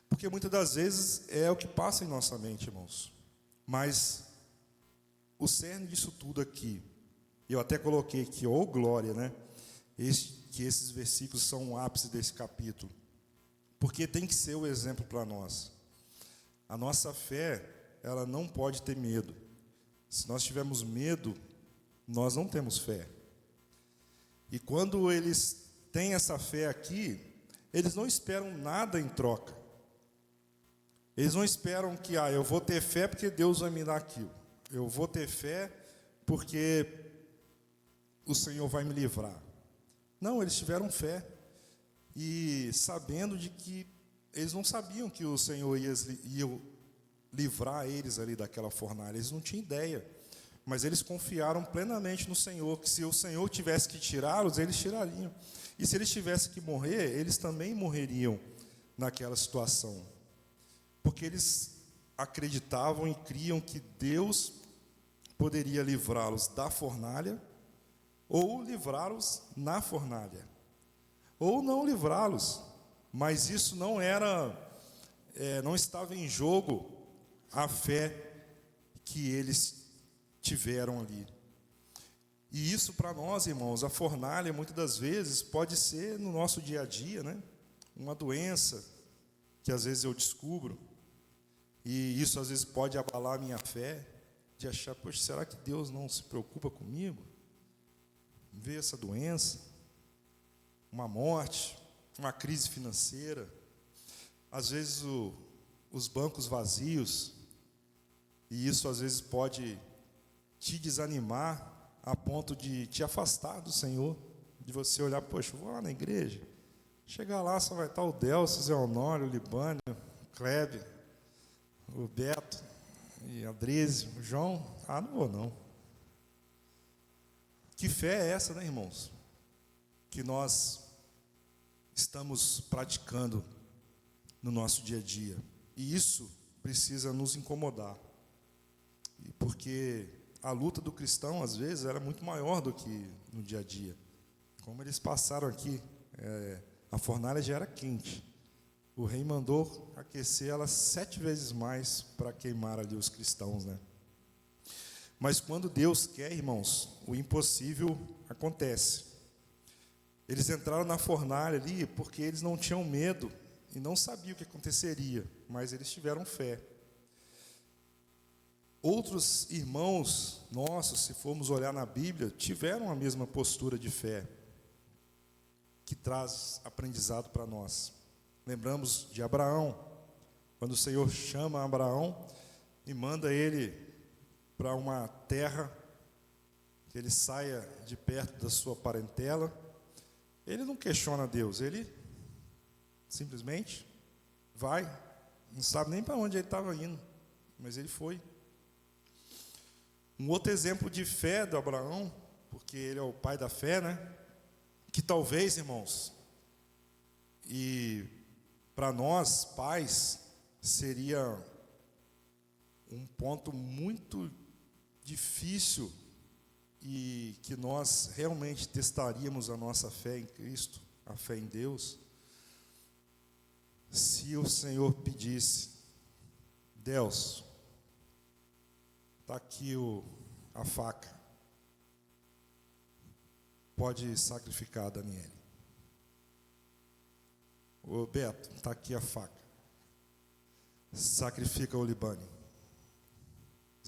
Porque muitas das vezes é o que passa em nossa mente, irmãos. Mas o cerne disso tudo aqui, eu até coloquei aqui, ô glória, né? Que esses versículos são o ápice desse capítulo. Porque tem que ser o exemplo para nós. A nossa fé, ela não pode ter medo. Se nós tivermos medo, nós não temos fé. E quando eles têm essa fé aqui, eles não esperam nada em troca. Eles não esperam que, eu vou ter fé porque Deus vai me dar aquilo. Eu vou ter fé porque o Senhor vai me livrar. Não, eles tiveram fé. E sabendo de que eles não sabiam que o Senhor ia livrar eles ali daquela fornalha. Eles não tinham ideia. Mas eles confiaram plenamente no Senhor, que se o Senhor tivesse que tirá-los, eles tirariam. E se eles tivessem que morrer, eles também morreriam naquela situação. Porque eles acreditavam e criam que Deus poderia livrá-los da fornalha, ou livrá-los na fornalha, ou não livrá-los. Mas isso não estava em jogo a fé que eles tiveram ali. E isso para nós, irmãos, a fornalha muitas das vezes pode ser no nosso dia a dia, né? Uma doença que às vezes eu descubro, e isso às vezes pode abalar a minha fé, de achar, poxa, será que Deus não se preocupa comigo? Ver essa doença, uma morte, uma crise financeira, às vezes os bancos vazios, e isso às vezes pode te desanimar a ponto de te afastar do Senhor, de você olhar, poxa, vou lá na igreja, chegar lá só vai estar o Delcio, o Zé Honório, o Libânio, o Kleber, o Beto, e a Drise, o João, não vou não. Que fé é essa, né, irmãos? Que nós estamos praticando no nosso dia a dia. E isso precisa nos incomodar. Porque a luta do cristão, às vezes, era muito maior do que no dia a dia. Como eles passaram aqui, a fornalha já era quente. O rei mandou aquecer ela 7 vezes mais para queimar ali os cristãos, né? Mas quando Deus quer, irmãos, o impossível acontece. Eles entraram na fornalha ali porque eles não tinham medo e não sabiam o que aconteceria, mas eles tiveram fé. Outros irmãos nossos, se formos olhar na Bíblia, tiveram a mesma postura de fé, que traz aprendizado para nós. Lembramos de Abraão, quando o Senhor chama Abraão e manda ele para uma terra, que ele saia de perto da sua parentela. Ele não questiona Deus, ele simplesmente vai, não sabe nem para onde ele estava indo, mas ele foi. Um outro exemplo de fé do Abraão, porque ele é o pai da fé, né? Que talvez, irmãos, e para nós, pais, seria um ponto muito difícil e que nós realmente testaríamos a nossa fé em Cristo, a fé em Deus, se o Senhor pedisse, Deus, está aqui a faca, pode sacrificar a Daniele. Ô Beto, está aqui a faca, sacrifica o Libânio.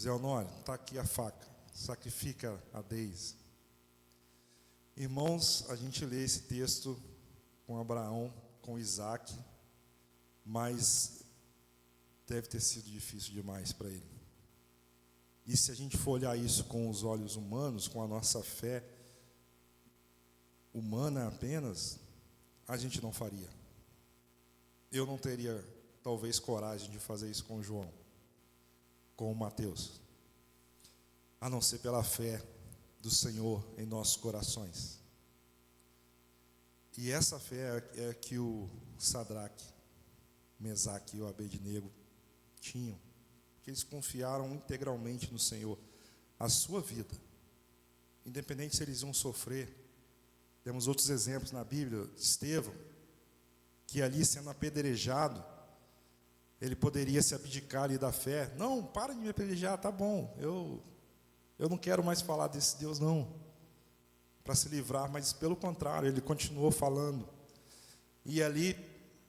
Zé Honório, está aqui a faca, sacrifica a Deise. Irmãos, a gente lê esse texto com Abraão, com Isaac, mas deve ter sido difícil demais para ele. E se a gente for olhar isso com os olhos humanos, com a nossa fé humana apenas, a gente não faria. Eu não teria, talvez, coragem de fazer isso com o João, com o Mateus, a não ser pela fé do Senhor em nossos corações. E essa fé é que o Sadraque, Mesaque e o Abednego tinham, que eles confiaram integralmente no Senhor, a sua vida, independente se eles iam sofrer. Temos outros exemplos na Bíblia, Estevão, que ali sendo apedrejado, ele poderia se abdicar ali da fé. Não, para de me apedrejar, tá bom, eu não quero mais falar desse Deus não, para se livrar, mas pelo contrário, ele continuou falando, e ali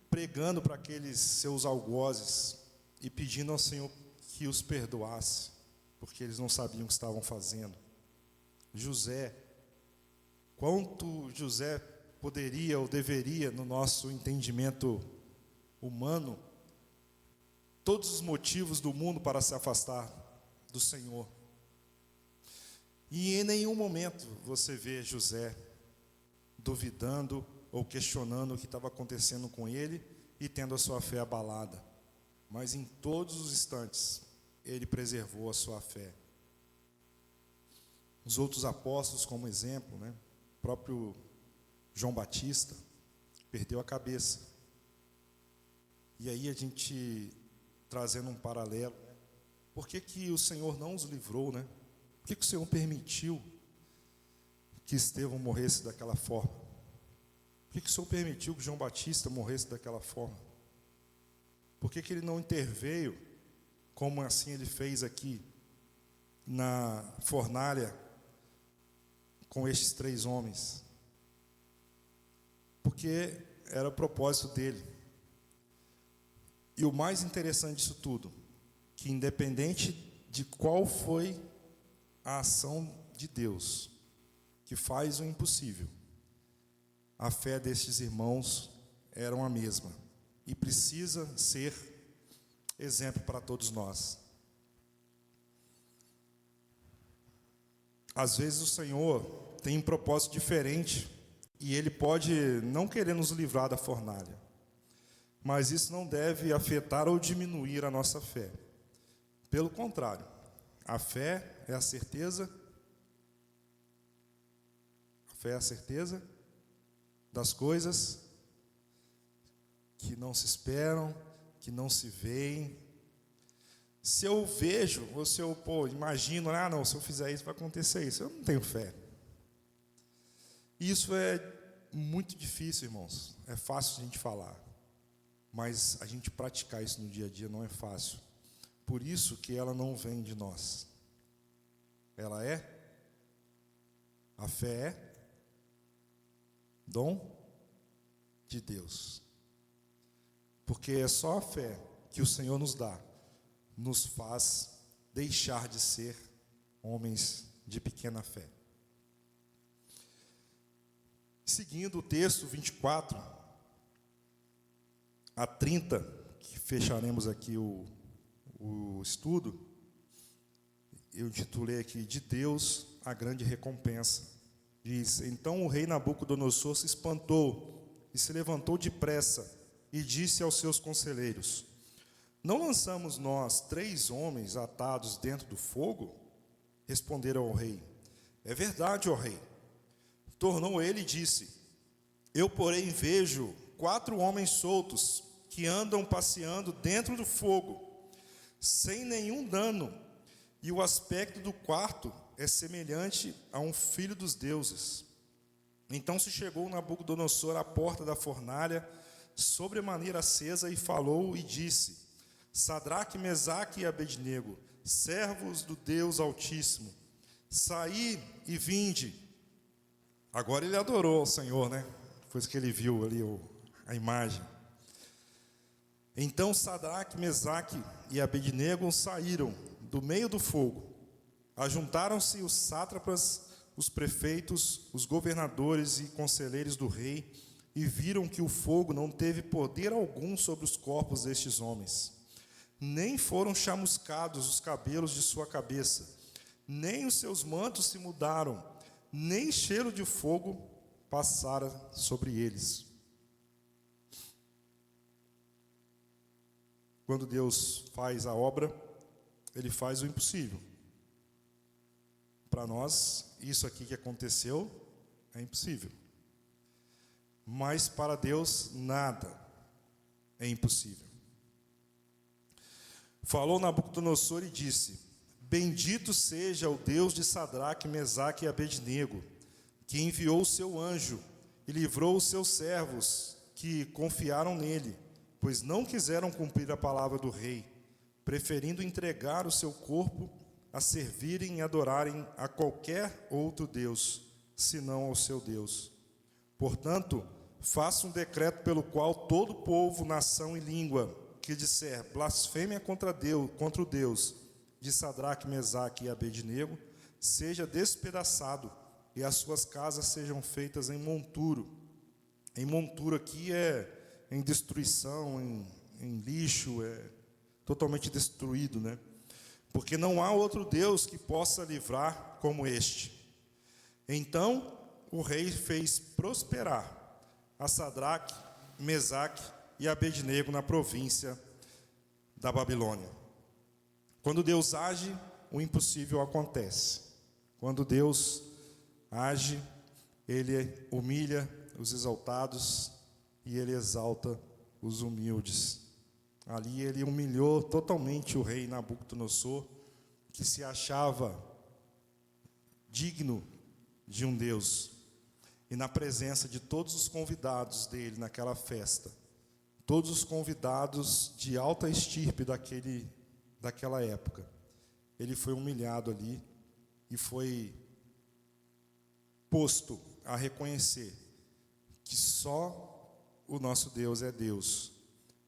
pregando para aqueles seus algozes, e pedindo ao Senhor que os perdoasse, porque eles não sabiam o que estavam fazendo. José, quanto José poderia ou deveria, no nosso entendimento humano, todos os motivos do mundo para se afastar do Senhor. E em nenhum momento você vê José duvidando ou questionando o que estava acontecendo com ele e tendo a sua fé abalada. Mas em todos os instantes, ele preservou a sua fé. Os outros apóstolos, como exemplo, né? O próprio João Batista perdeu a cabeça. E aí a gente, trazendo um paralelo, né? Por que que o Senhor não os livrou, né? Por que que o Senhor permitiu que Estevão morresse daquela forma? Por que que o Senhor permitiu que João Batista morresse daquela forma? Por que que ele não interveio, como assim ele fez aqui, na fornalha, com estes 3 homens? Porque era o propósito dele. E o mais interessante disso tudo, que independente de qual foi a ação de Deus, que faz o impossível, a fé destes irmãos era a mesma, e precisa ser exemplo para todos nós. Às vezes o Senhor tem um propósito diferente, e Ele pode não querer nos livrar da fornalha, mas isso não deve afetar ou diminuir a nossa fé. Pelo contrário, a fé é a certeza das coisas que não se esperam, que não se veem. Se eu vejo, ou se eu imagino, não, se eu fizer isso vai acontecer isso, eu não tenho fé. Isso é muito difícil, irmãos. É fácil a gente falar, mas a gente praticar isso no dia a dia não é fácil. Por isso que ela não vem de nós. Ela é, a fé é dom de Deus. Porque é só a fé que o Senhor nos dá, nos faz deixar de ser homens de pequena fé. Seguindo o texto 24 a 30, que fecharemos aqui o estudo, eu intitulei aqui, de Deus a grande recompensa. Diz: então o rei Nabucodonosor se espantou e se levantou depressa e disse aos seus conselheiros: não lançamos nós 3 homens atados dentro do fogo? Responderam ao rei: é verdade, ó rei. Tornou ele e disse: eu, porém, vejo 4 homens soltos que andam passeando dentro do fogo, sem nenhum dano, e o aspecto do quarto é semelhante a um filho dos deuses. Então se chegou Nabucodonosor à porta da fornalha, sobremaneira acesa, e falou e disse: Sadraque, Mesaque e Abednego, servos do Deus Altíssimo, saí e vinde. Agora ele adorou ao Senhor, né? Depois que ele viu ali a imagem. Então Sadraque, Mesaque e Abednego saíram do meio do fogo. Ajuntaram-se os sátrapas, os prefeitos, os governadores e conselheiros do rei, e viram que o fogo não teve poder algum sobre os corpos destes homens. Nem foram chamuscados os cabelos de sua cabeça, nem os seus mantos se mudaram, nem cheiro de fogo passara sobre eles. Quando Deus faz a obra, Ele faz o impossível. Para nós, isso aqui que aconteceu é impossível. Mas para Deus, nada é impossível. Falou Nabucodonosor e disse: bendito seja o Deus de Sadraque, Mesaque e Abednego, que enviou o seu anjo e livrou os seus servos que confiaram nele, pois não quiseram cumprir a palavra do rei, preferindo entregar o seu corpo a servirem e adorarem a qualquer outro Deus, senão ao seu Deus. Portanto, faça um decreto pelo qual todo povo, nação e língua que disser blasfêmia contra o Deus de Sadraque, Mesaque e Abednego, seja despedaçado e as suas casas sejam feitas em monturo. Em monturo aqui é em destruição, em lixo, totalmente destruído, né? Porque não há outro Deus que possa livrar como este. Então o rei fez prosperar a Sadraque, Mesaque e Abednego na província da Babilônia. Quando Deus age, o impossível acontece. Quando Deus age, Ele humilha os exaltados e Ele exalta os humildes. Ali Ele humilhou totalmente o rei Nabucodonosor, que se achava digno de um Deus. E na presença de todos os convidados dele naquela festa, todos os convidados de alta estirpe daquela época, ele foi humilhado ali e foi posto a reconhecer que só o nosso Deus é Deus,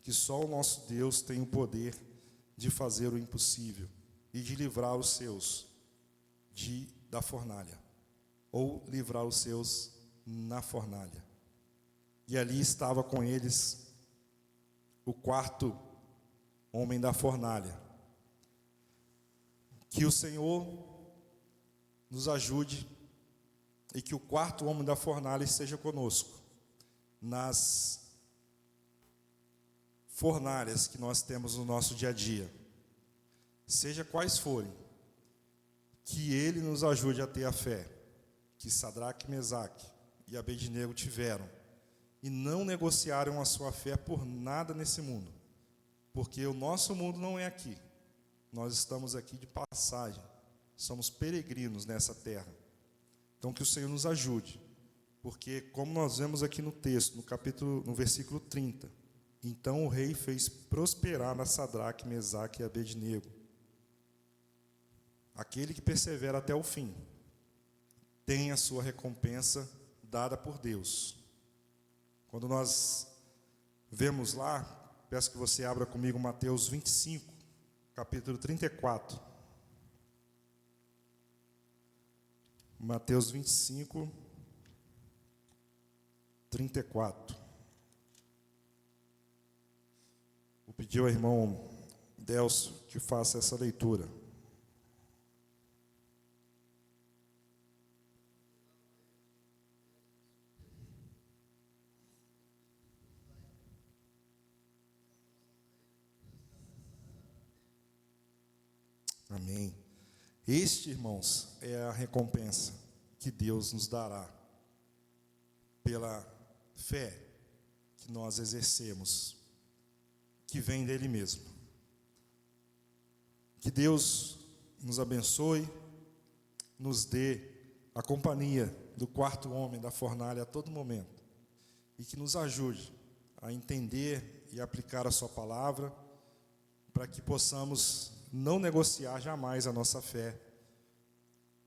que só o nosso Deus tem o poder de fazer o impossível e de livrar os seus da fornalha, ou livrar os seus na fornalha. E ali estava com eles o quarto homem da fornalha. Que o Senhor nos ajude e que o quarto homem da fornalha esteja conosco nas fornalhas que nós temos no nosso dia a dia, seja quais forem, que Ele nos ajude a ter a fé que Sadraque, Mesaque e Abednego tiveram, e não negociaram a sua fé por nada nesse mundo, porque o nosso mundo não é aqui, nós estamos aqui de passagem, somos peregrinos nessa terra. Então que o Senhor nos ajude, porque como nós vemos aqui no texto, no versículo 30, então o rei fez prosperar na Sadraque, Mesaque e Abednego. Aquele que persevera até o fim tem a sua recompensa dada por Deus. Quando nós vemos lá, peço que você abra comigo Mateus 25, capítulo 34. Mateus 25, 34. Vou pedir ao irmão Delcio que faça essa leitura. Amém. Este, irmãos, é a recompensa que Deus nos dará pela fé que nós exercemos, que vem dele mesmo. Que Deus nos abençoe, nos dê a companhia do quarto homem da fornalha a todo momento, e que nos ajude a entender e aplicar a sua palavra, para que possamos não negociar jamais a nossa fé,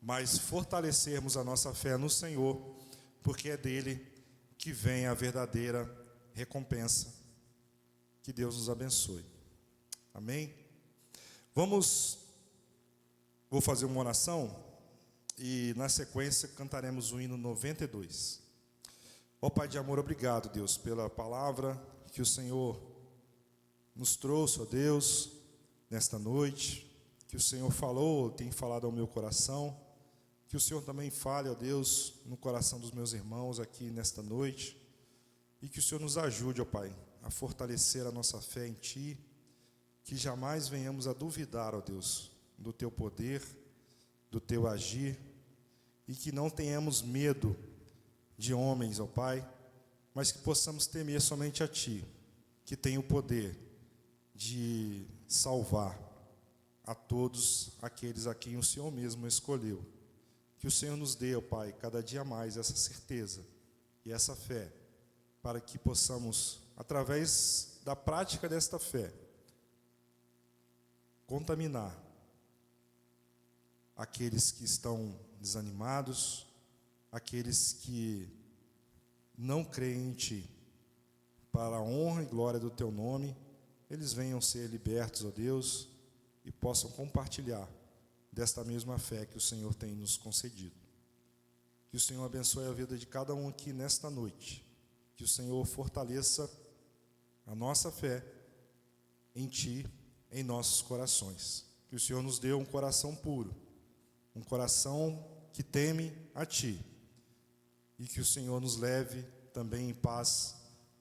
mas fortalecermos a nossa fé no Senhor, porque é dele que vem a verdadeira recompensa. Que Deus nos abençoe. Amém? Vou fazer uma oração e na sequência cantaremos o hino 92. Ó Pai de amor, obrigado, Deus, pela palavra que o Senhor nos trouxe, ó Deus, nesta noite, que o Senhor falou, tem falado ao meu coração, que o Senhor também fale, ó Deus, no coração dos meus irmãos aqui nesta noite, e que o Senhor nos ajude, ó Pai, a fortalecer a nossa fé em Ti, que jamais venhamos a duvidar, ó Deus, do Teu poder, do Teu agir, e que não tenhamos medo de homens, ó Pai, mas que possamos temer somente a Ti, que tem o poder de salvar a todos aqueles a quem o Senhor mesmo escolheu. Que o Senhor nos dê, ó Pai, cada dia mais essa certeza e essa fé, para que possamos, através da prática desta fé, contaminar aqueles que estão desanimados, aqueles que não creem em Ti, para a honra e glória do Teu nome, eles venham ser libertos, ó Deus, e possam compartilhar desta mesma fé que o Senhor tem nos concedido. Que o Senhor abençoe a vida de cada um aqui nesta noite. Que o Senhor fortaleça a nossa fé em Ti em nossos corações. Que o Senhor nos dê um coração puro, um coração que teme a Ti, e que o Senhor nos leve também em paz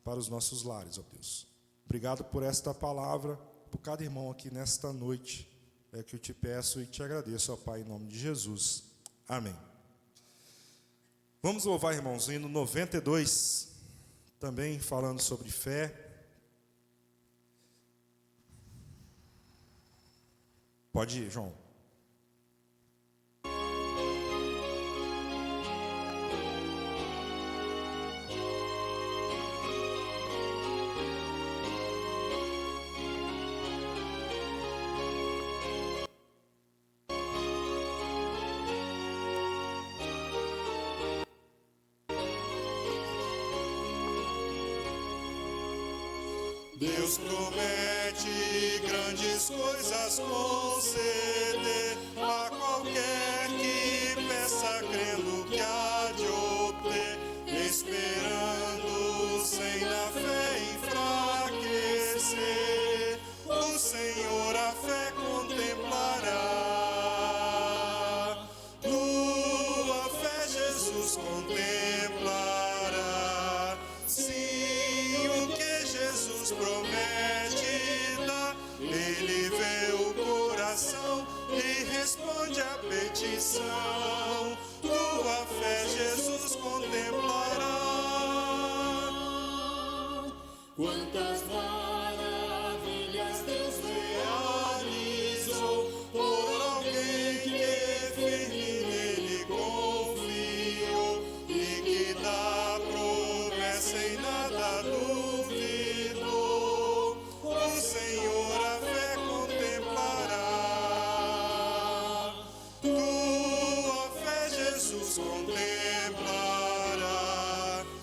para os nossos lares, ó Deus. Obrigado por esta palavra, por cada irmão aqui nesta noite, é que eu te peço e te agradeço, ó Pai, em nome de Jesus. Amém. Vamos louvar, irmãos, o hino 92, também falando sobre fé. Pode ir, João. Deus promete grandes coisas conceder a qualquer que peça, crendo que há de obter, esperando sem na fé enfraquecer. O Senhor a fé contemplará, tua fé Jesus contemplará. Sim, o que Jesus promete dá, Ele vê o coração e responde à petição. Tua fé Jesus contemplará. Quantas maravilhas Deus realizou por alguém que firme nele confiou e que da promessa em nada duvidou. O Senhor a fé contemplará, tua fé Jesus contemplará.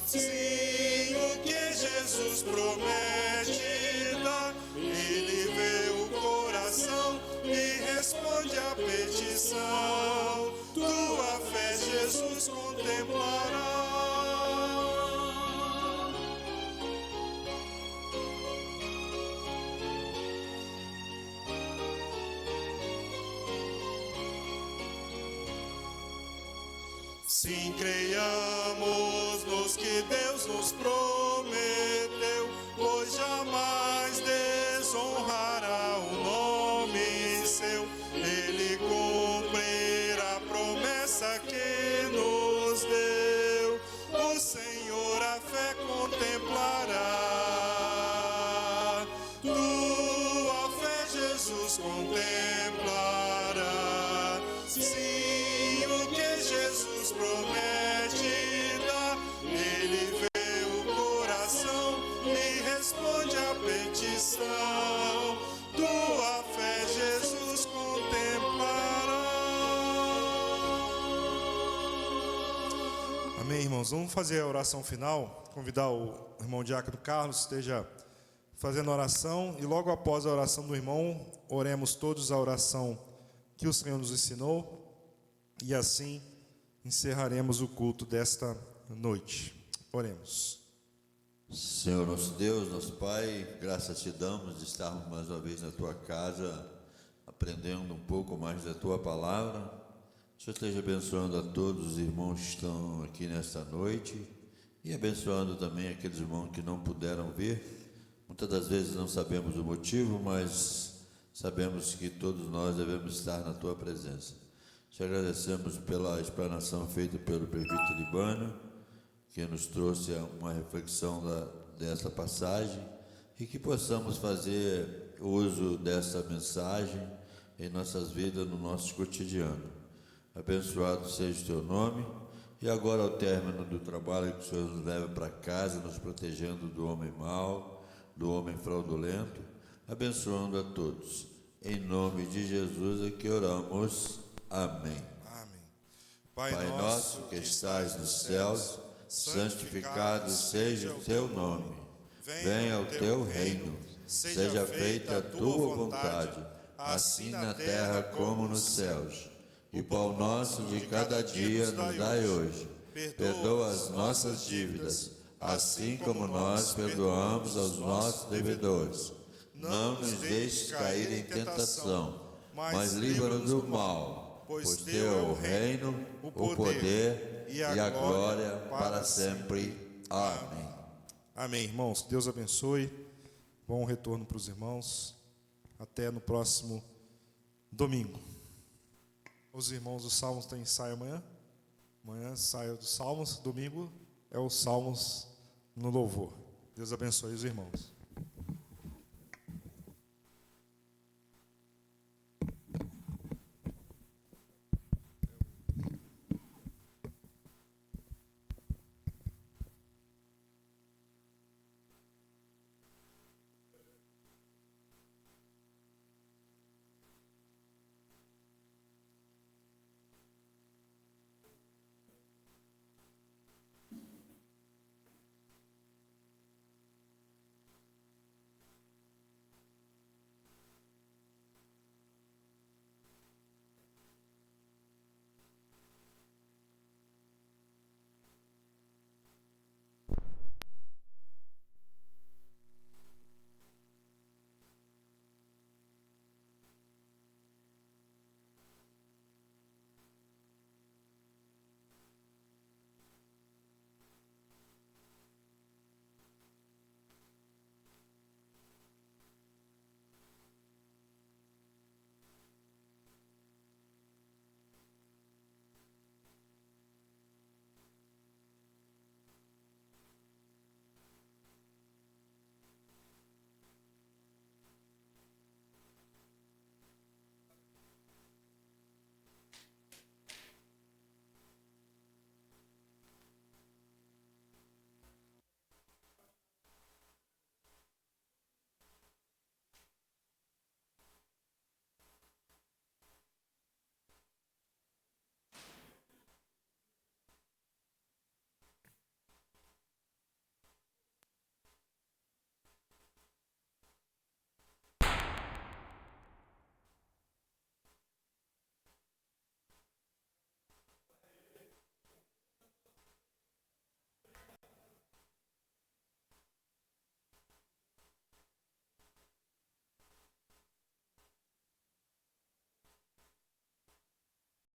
Sim, o que Jesus promete dá, Ele vê o coração e responde à petição. Tua fé Jesus contemplará. Sim, creiamos nos que Deus nos prometeu, pois jamais desonrará o nome seu. Ele cumprirá a promessa que nos deu. O Senhor a fé contemplará, tua fé Jesus contemplará. Sim, o que Jesus promete dá, Ele vê o coração e responde à petição. Tua fé Jesus contemplará. Amém, irmãos. Vamos fazer a oração final. Convidar o irmão Diácono Carlos esteja fazendo a oração, e logo após a oração do irmão, oremos todos a oração que o Senhor nos ensinou, e assim encerraremos o culto desta noite. Oremos. Senhor nosso Deus, nosso Pai, graças te damos de estarmos mais uma vez na tua casa, aprendendo um pouco mais da tua palavra. O Senhor esteja abençoando a todos os irmãos que estão aqui nesta noite, e abençoando também aqueles irmãos que não puderam vir. Muitas das vezes não sabemos o motivo, mas sabemos que todos nós devemos estar na tua presença. Te agradecemos pela explanação feita pelo prefeito Libânio, que nos trouxe uma reflexão dessa passagem, e que possamos fazer uso dessa mensagem em nossas vidas, no nosso cotidiano. Abençoado seja o teu nome, e agora, ao término do trabalho, que o Senhor nos leva para casa, nos protegendo do homem mau, do homem fraudulento, abençoando a todos. Em nome de Jesus é que oramos. Amém. Amém. Pai nosso que estais nos céus, santificado seja o teu nome. Venha o teu reino. Seja feita a tua vontade, assim na terra como nos céus. E o pão nosso de cada dia nos dai hoje. Perdoa as nossas dívidas, assim como nós perdoamos aos nossos devedores. não nos deixes cair em tentação, mas livra-nos do mal, pois teu é o reino, o poder e a glória para sempre. Amém. Amém, irmãos. Deus abençoe. Bom retorno para os irmãos. Até no próximo domingo. Os irmãos dos Salmos têm ensaio amanhã. Amanhã ensaio dos Salmos. Domingo é os Salmos no louvor. Deus abençoe os irmãos.